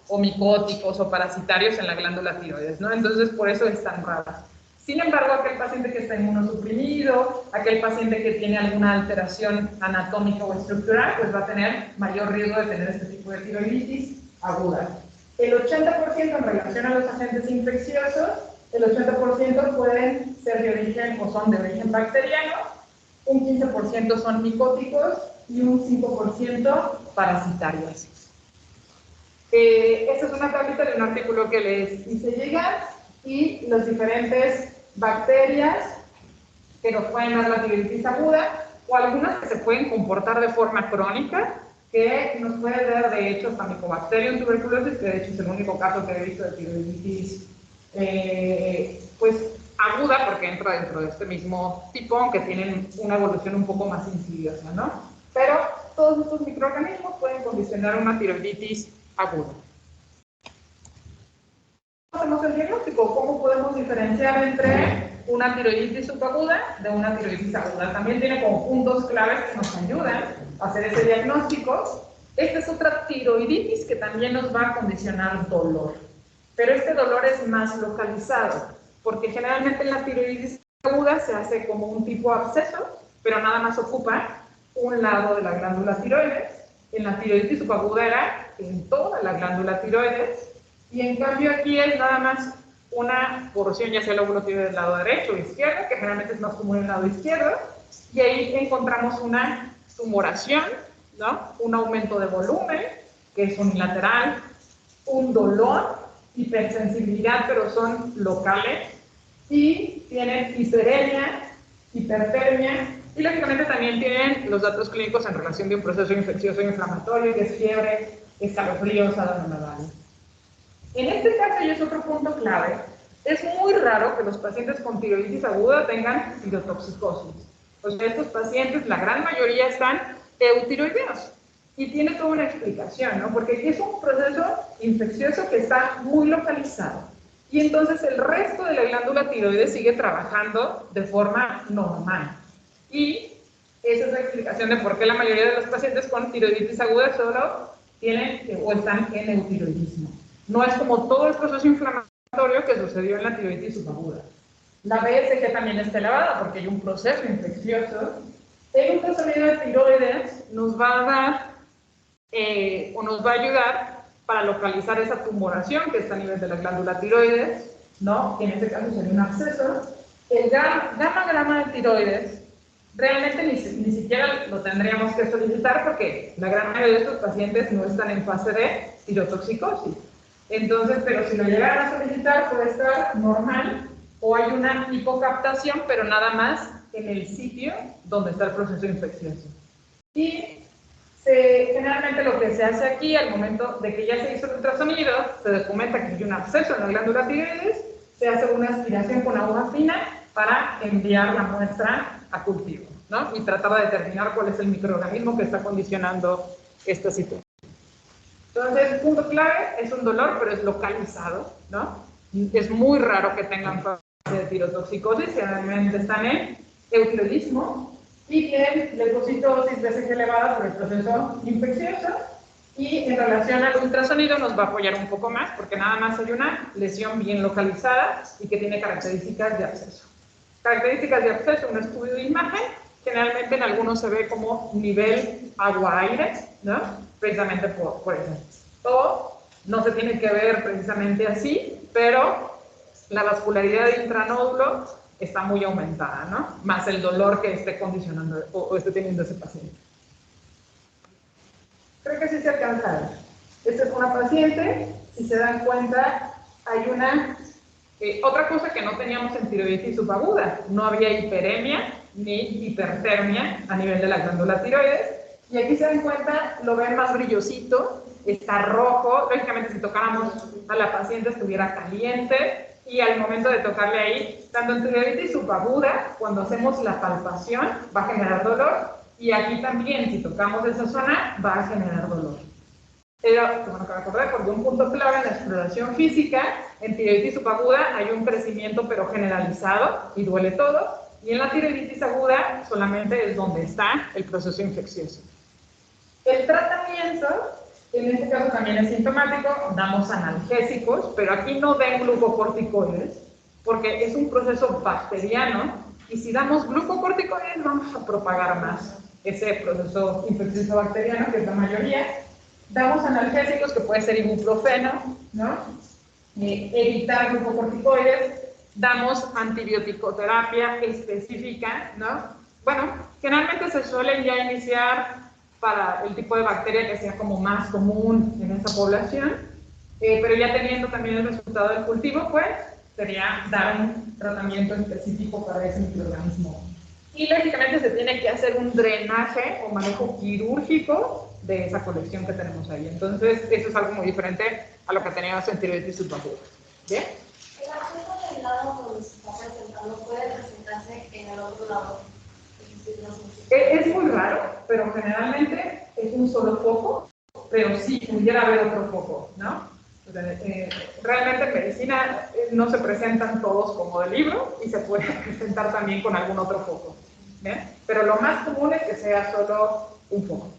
o micóticos o parasitarios en la glándula tiroides, ¿no? Entonces, por eso es tan rara. Sin embargo, aquel paciente que está inmunosuprimido, aquel paciente que tiene alguna alteración anatómica o estructural, pues va a tener mayor riesgo de tener este tipo de tiroiditis aguda. El 80% en relación a los agentes infecciosos, el 80% pueden ser de origen o son de origen bacteriano, un 15% son micóticos y un 5% parasitarios. Esta es una tablita de un artículo que les hice llegar, y las diferentes bacterias que nos pueden dar la tiroiditis aguda, o algunas que se pueden comportar de forma crónica, que nos puede dar de hecho hasta Mycobacterium tuberculosis, que de hecho es el único caso que he visto de tiroiditis pues aguda, porque entra dentro de este mismo tipo, aunque tienen una evolución un poco más insidiosa, ¿no? Pero todos estos microorganismos pueden condicionar una tiroiditis aguda. Hacemos el diagnóstico. ¿Cómo podemos diferenciar entre una tiroiditis subaguda de una tiroiditis aguda? También tiene como puntos claves que nos ayudan a hacer ese diagnóstico. Esta es otra tiroiditis que también nos va a condicionar dolor, pero este dolor es más localizado, porque generalmente en la tiroiditis aguda se hace como un tipo absceso, pero nada más ocupa un lado de la glándula tiroides. En la tiroiditis subaguda era en toda la glándula tiroides, y en cambio aquí es nada más una porción, ya sea el óvulo tiroides del lado derecho o izquierdo, que generalmente es más común en el lado izquierdo, y ahí encontramos una tumoración, ¿no? Un aumento de volumen, que es unilateral, un dolor, hipersensibilidad, pero son locales, y tienen hiperemia, hipertermia, y lógicamente también tienen los datos clínicos en relación de un proceso infeccioso e inflamatorio, que es fiebre, escalofríos, abdominales. En este caso, y es otro punto clave, es muy raro que los pacientes con tiroiditis aguda tengan tirotoxicosis. O sea, estos pacientes, la gran mayoría están eutiroideos. Y tiene toda una explicación, ¿no? Porque aquí es un proceso infeccioso que está muy localizado. Y entonces el resto de la glándula tiroides sigue trabajando de forma normal. Y esa es la explicación de por qué la mayoría de los pacientes con tiroiditis aguda solo tienen o están en eutiroidismo. No es como todo el proceso inflamatorio que sucedió en la tiroiditis subaguda. La BSG también está elevada porque hay un proceso infeccioso. El ultrasonido de tiroides nos va a dar o nos va a ayudar para localizar esa tumoración que está a nivel de la glándula tiroides, ¿no? Que en este caso sería un absceso. El gamma de tiroides realmente ni siquiera lo tendríamos que solicitar porque la gran mayoría de estos pacientes no están en fase de tirotoxicosis. Entonces, pero si lo llegaran a solicitar puede estar normal o hay una hipocaptación, pero nada más en el sitio donde está el proceso infeccioso. Y generalmente lo que se hace aquí al momento de que ya se hizo el ultrasonido, se documenta que hay un absceso en la glándula tiroides, se hace una aspiración con aguja fina para enviar la muestra a cultivo, ¿no? Y tratar de determinar cuál es el microorganismo que está condicionando esta situación. Entonces, punto clave, es un dolor, pero es localizado, ¿no? Es muy raro que tengan fase de tirotoxicosis, generalmente están en eutiroidismo y tienen leucocitosis BSG elevada por el proceso infeccioso. Y en relación al ultrasonido nos va a apoyar un poco más porque nada más hay una lesión bien localizada y que tiene características de absceso. Características de absceso, un estudio de imagen, generalmente en algunos se ve como nivel agua-aire, ¿no? Precisamente por eso. O no se tiene que ver precisamente así, pero la vascularidad del intranódulo está muy aumentada, ¿no? Más el dolor que esté condicionando o esté teniendo ese paciente. Creo que sí se alcanza a ver. Esta es una paciente, si se dan cuenta, hay una... otra cosa que no teníamos en tiroiditis subaguda, no había hiperemia ni hipertermia a nivel de la glándula tiroides, y aquí se dan cuenta, lo ven más brillosito, está rojo, lógicamente si tocáramos a la paciente estuviera caliente, y al momento de tocarle ahí, tanto en tiroiditis subaguda, cuando hacemos la palpación, va a generar dolor, y aquí también, si tocamos esa zona, va a generar dolor. Pero, bueno, que me acordé, porque un punto clave en la exploración física, en tiroiditis subaguda hay un crecimiento pero generalizado y duele todo, y en la tiroiditis aguda solamente es donde está el proceso infeccioso. El tratamiento, en este caso también es sintomático, damos analgésicos, pero aquí no den glucocorticoides, porque es un proceso bacteriano, y si damos glucocorticoides vamos a propagar más ese proceso infeccioso bacteriano, que es la mayoría. Damos analgésicos, que puede ser ibuprofeno, ¿no? Evitar glucocorticoides. Damos antibiótico-terapia específica, ¿no? Bueno, generalmente se suelen ya iniciar para el tipo de bacteria que sea como más común en esa población, pero ya teniendo también el resultado del cultivo, pues sería dar un tratamiento específico para ese microorganismo. Y lógicamente se tiene que hacer un drenaje o manejo quirúrgico de esa colección que tenemos ahí. Entonces, eso es algo muy diferente a lo que teníamos en tiroiditis subaguda. ¿Bien? El absceso del lado donde se está presentando puede presentarse en el otro lado. Es muy raro, pero generalmente es un solo foco, pero sí pudiera haber otro foco, ¿no? Realmente en medicina no se presentan todos como de libro y se puede presentar también con algún otro foco, ¿bien? Pero lo más común es que sea solo un foco.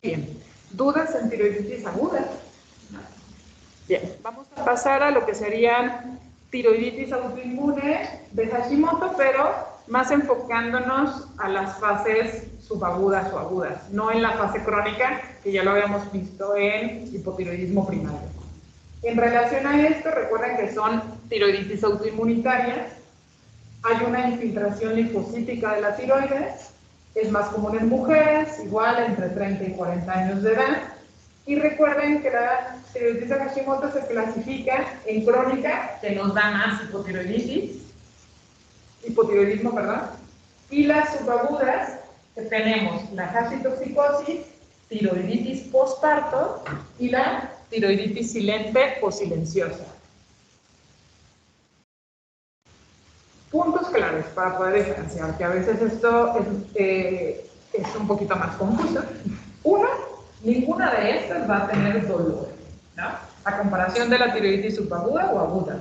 Bien, ¿dudas en tiroiditis aguda? Bien, vamos a pasar a lo que serían tiroiditis autoinmune de Hashimoto, pero más enfocándonos a las fases subagudas o agudas, no en la fase crónica, que ya lo habíamos visto en hipotiroidismo primario. En relación a esto, recuerden que son tiroiditis autoinmunitarias, hay una infiltración linfocítica de la tiroides, es más común en mujeres, igual entre 30 y 40 años de edad, y recuerden que la tiroiditis de Hashimoto se clasifica en crónica, que nos da más hipotiroidismo, y las subagudas, que tenemos la hashitoxicosis, tiroiditis postparto y la tiroiditis silente o silenciosa. Puntos claves para poder diferenciar, que a veces esto es un poquito más confuso. Uno, ninguna de estas va a tener dolor, ¿no? A comparación de la tiroiditis subaguda o aguda.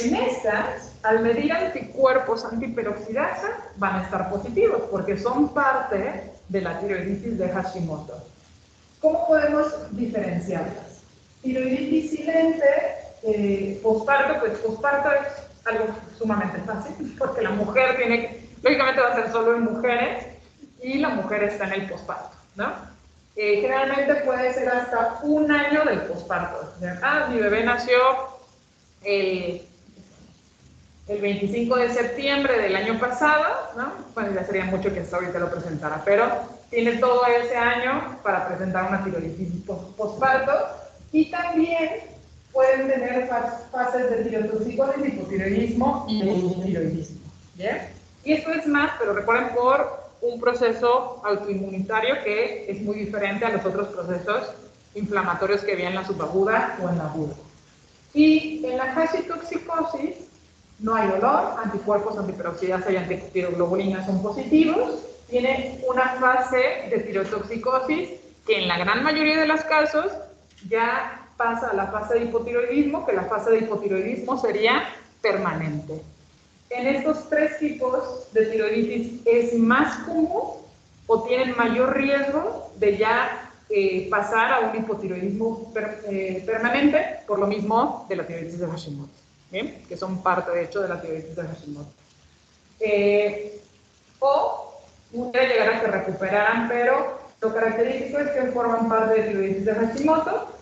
En estas, al medir anticuerpos antiperoxidasa, van a estar positivos, porque son parte de la tiroiditis de Hashimoto. ¿Cómo podemos diferenciarlas? Tiroiditis silente, posparto, pues posparto es algo sumamente fácil, porque la mujer lógicamente va a ser solo en mujeres, y la mujer está en el posparto, ¿no? Generalmente puede ser hasta un año del posparto. Mi bebé nació el 25 de septiembre del año pasado, ¿no? Bueno, ya sería mucho que hasta ahorita lo presentara, pero tiene todo ese año para presentar una tiroiditis posparto, y también pueden tener fases de tirotoxicosis, hipotiroidismo y hipotiroidismo, ¿bien? Y esto es más, pero recuerden, por un proceso autoinmunitario que es muy diferente a los otros procesos inflamatorios que había en la subaguda o en la aguda. Y en la hashitoxicosis no hay dolor, anticuerpos antiperoxidasa y antitiroglobulina son positivos, tiene una fase de tirotoxicosis que en la gran mayoría de los casos ya pasa a la fase de hipotiroidismo, que la fase de hipotiroidismo sería permanente. En estos tres tipos de tiroiditis es más común o tienen mayor riesgo de ya pasar a un hipotiroidismo permanente, por lo mismo de la tiroiditis de Hashimoto, ¿bien? Que son parte, de hecho, de la tiroiditis de Hashimoto. O pudiera llegar a que recuperaran, pero lo característico es que forman parte de tiroiditis de Hashimoto,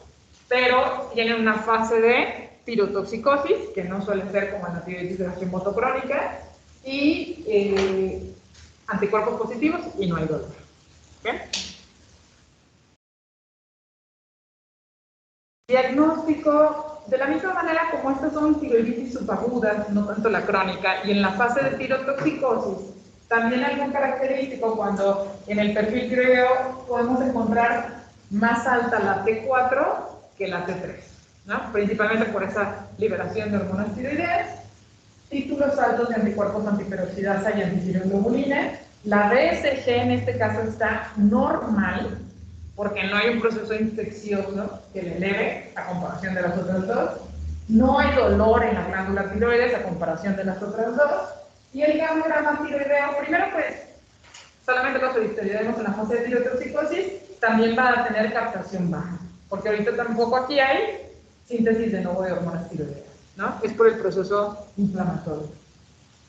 pero tienen una fase de tirotoxicosis, que no suele ser como en la tiroiditis de Hashimoto crónica, y anticuerpos positivos y no hay dolor. ¿Bien? Diagnóstico, de la misma manera como estas son tiroiditis subagudas, no tanto la crónica, y en la fase de tirotoxicosis, también hay un característico cuando en el perfil tiroideo podemos encontrar más alta la T4 que la T3, ¿no? Principalmente por esa liberación de hormonas tiroideas, títulos altos de anticuerpos antiperoxidasa y antitiroglobulina. La BSG en este caso está normal, porque no hay un proceso infeccioso que le eleve a comparación de las otras dos. No hay dolor en la glándula tiroides a comparación de las otras dos. Y el gamma tiroideo, primero pues, solamente los evisteriodemos en la fase de tirotoxicosis, también va a tener captación baja, porque ahorita tampoco aquí hay síntesis de nuevo de hormonas tiroideas, ¿no? Es por el proceso inflamatorio.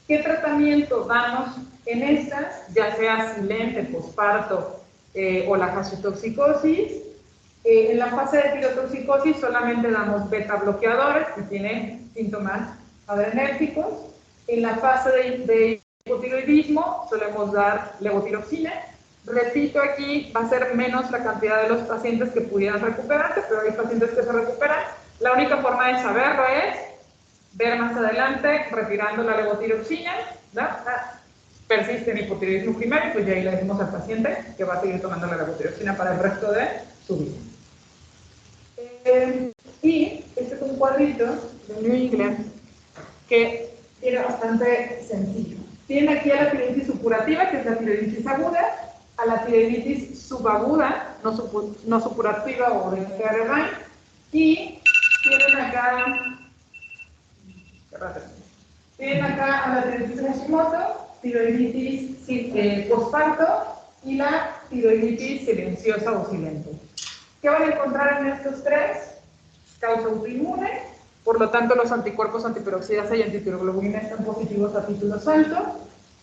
¿Qué tratamiento damos en estas? Ya sea silente, posparto o la hashitoxicosis. En la fase de tirotoxicosis solamente damos beta bloqueadores si tienen síntomas adrenérgicos. En la fase de hipotiroidismo solemos dar levotiroxina. Repito, aquí va a ser menos la cantidad de los pacientes que pudieran recuperarse, pero hay pacientes que se recuperan. La única forma de saberlo es ver más adelante, retirando la levotiroxina, ¿no? Persiste en hipotiroidismo primario, pues ya ahí le decimos al paciente que va a seguir tomando la levotiroxina para el resto de su vida. Y este es un cuadrito de New England que tiene bastante sencillo. Tienen aquí a la tiroiditis supurativa, que es la tiroiditis aguda, a la tiroiditis subaguda, no supurativa o de Kerr-Ryan, y tienen acá a la tiroiditis Hashimoto, tiroiditis postparto y la tiroiditis silenciosa o silente. ¿Qué van a encontrar en estos tres? Causa autoinmune, por lo tanto los anticuerpos antiperoxidasa y antitiroglobulina están positivos a títulos altos.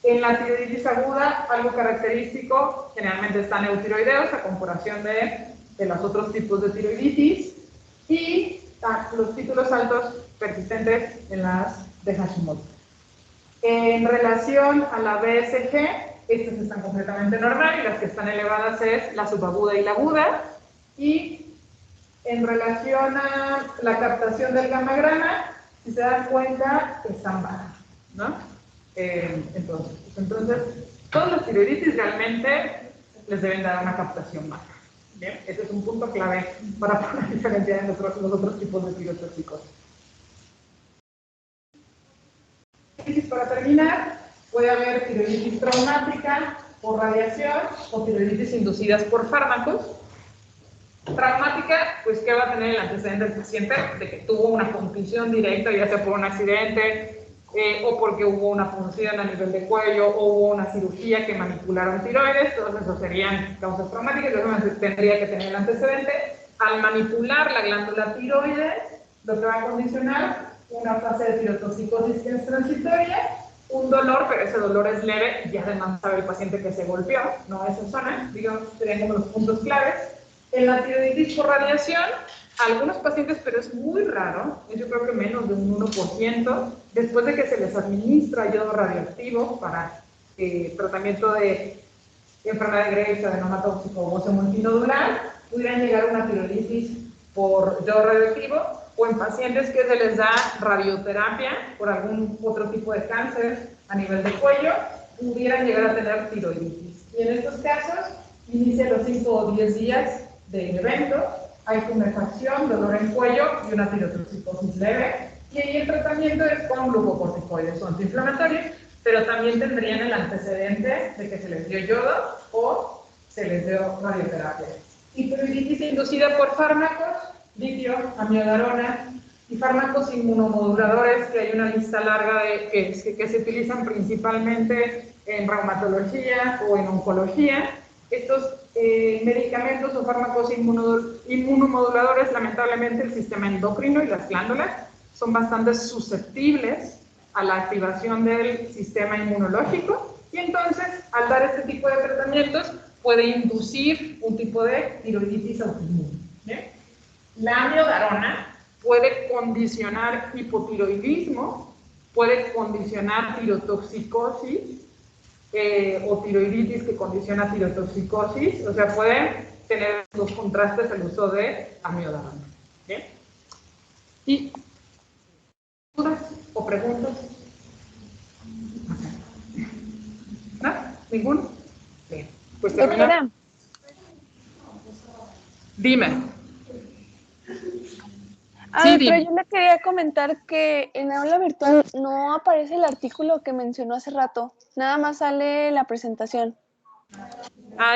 En la tiroiditis aguda, algo característico, generalmente están eutiroideos a comparación de los otros tipos de tiroiditis, y los títulos altos persistentes en las de Hashimoto. En relación a la BSG, estas están completamente normal y las que están elevadas es la subaguda y la aguda. Y en relación a la captación del gamma-grana, si se dan cuenta, están bajas, ¿no? Entonces, todos los tiroiditis realmente les deben dar una captación baja. ¿Bien? Ese es un punto clave para poder diferenciar entre los otros tipos de tirotoxicosis. Para terminar, puede haber tiroiditis traumática por radiación o tiroiditis inducidas por fármacos. Traumática, pues, ¿qué va a tener el antecedente del paciente? De que tuvo una contusión directa, ya sea por un accidente, o porque hubo una punción a nivel de cuello, o hubo una cirugía que manipularon tiroides. Todos esos serían causas traumáticas. Entonces tendría que tener el antecedente. Al manipular la glándula tiroides, lo que va a condicionar una fase de tirotoxicosis que es transitoria, un dolor, pero ese dolor es leve y además sabe el paciente que se golpeó, no esa zona, digamos, serían como los puntos claves. En la tiroiditis por radiación, algunos pacientes, pero es muy raro, yo creo que menos de un 1%, después de que se les administra yodo radioactivo para tratamiento de enfermedad de Graves, adenoma tóxico o óseo multinodular, pudieran llegar a una tiroiditis por yodo radioactivo, o en pacientes que se les da radioterapia por algún otro tipo de cáncer a nivel de cuello, pudieran llegar a tener tiroiditis. Y en estos casos, inicia los 5 o 10 días del evento, hay tumefacción, dolor en cuello y una tirotoxicosis leve, y ahí el tratamiento es con glucocorticoides o antiinflamatorios, pero también tendrían el antecedente de que se les dio yodo o se les dio radioterapia. Y tiroiditis inducida por fármacos, litio, amiodarona y fármacos inmunomoduladores, que hay una lista larga que se utilizan principalmente en reumatología o en oncología. Estos medicamentos o fármacos inmunomoduladores, lamentablemente el sistema endocrino y las glándulas son bastante susceptibles a la activación del sistema inmunológico, y entonces al dar este tipo de tratamientos puede inducir un tipo de tiroiditis autoinmune. ¿Bien? La amiodarona puede condicionar hipotiroidismo, puede condicionar tirotoxicosis, o tiroiditis que condiciona tirotoxicosis, o sea, puede tener los contrastes el uso de amiodarona. ¿Bien? ¿Y dudas o preguntas? ¿No? ¿Ninguno? Bien. Pues termina. Dime. Sí, pero yo le quería comentar que en aula virtual no aparece el artículo que mencionó hace rato, nada más sale la presentación.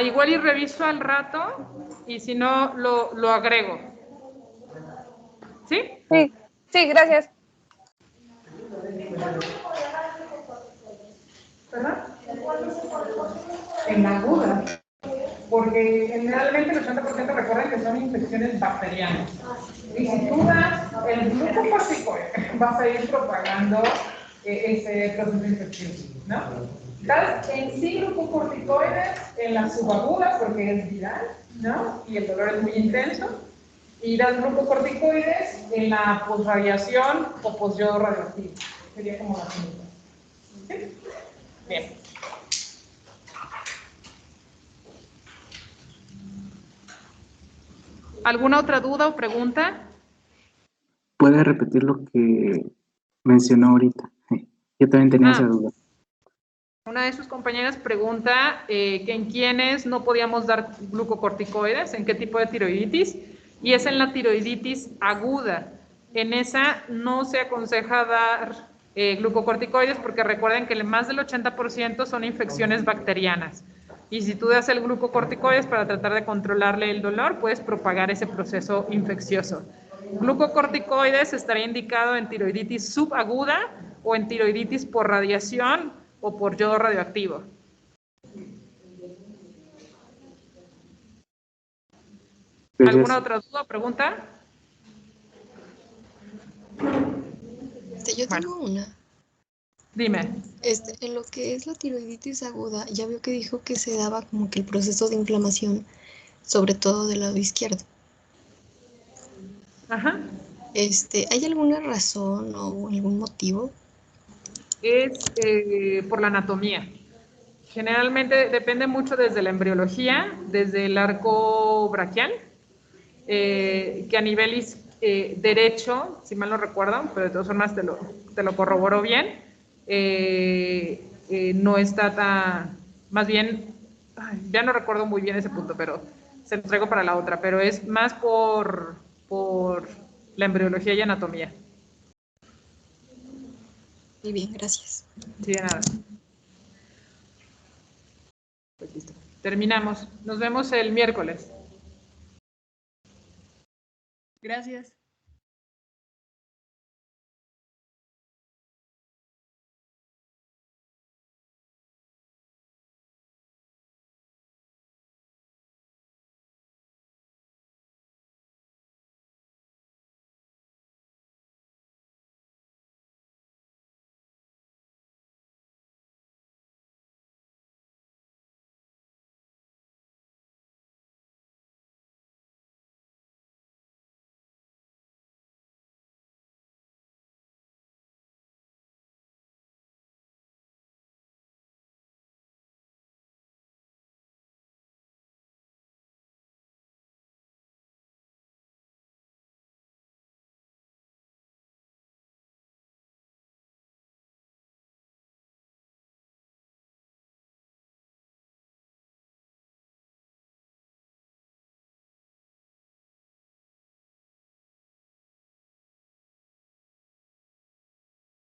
Igual y reviso al rato, y si no, lo agrego. ¿Sí? Sí, gracias. ¿Verdad? En la aguda, porque generalmente el 80% recuerden que son infecciones bacterianas. Y si tú das el glucocorticoide, vas a ir propagando ese proceso infeccioso, ¿no? Das en sí glucocorticoides en la subaguda, porque es viral, ¿no? Y el dolor es muy intenso. Y das glucocorticoides en la posradiación o posyodo radioactivo. Sería como la segunda. ¿Sí? Bien. ¿Alguna otra duda o pregunta? ¿Puede repetir lo que mencionó ahorita? Yo también tenía esa duda. Una de sus compañeras pregunta que en quiénes no podíamos dar glucocorticoides, en qué tipo de tiroiditis, y es en la tiroiditis aguda. En esa no se aconseja dar glucocorticoides, porque recuerden que más del 80% son infecciones bacterianas. Y si tú das el glucocorticoides para tratar de controlarle el dolor, puedes propagar ese proceso infeccioso. Glucocorticoides estaría indicado en tiroiditis subaguda o en tiroiditis por radiación o por yodo radioactivo. ¿Alguna otra duda o pregunta? Yo tengo una. Dime. En lo que es la tiroiditis aguda, ya veo que dijo que se daba como que el proceso de inflamación, sobre todo del lado izquierdo. Ajá. ¿Hay alguna razón o algún motivo? Es por la anatomía. Generalmente depende mucho desde la embriología, desde el arco braquial, que a nivel derecho, si mal no recuerdo, pero de todas formas te lo corroboro bien, no está tan, más bien, ya no recuerdo muy bien ese punto, pero se lo traigo para la otra, pero es más por la embriología y anatomía. Muy bien, gracias. Sí, de nada. Pues listo. Terminamos. Nos vemos el miércoles. Gracias.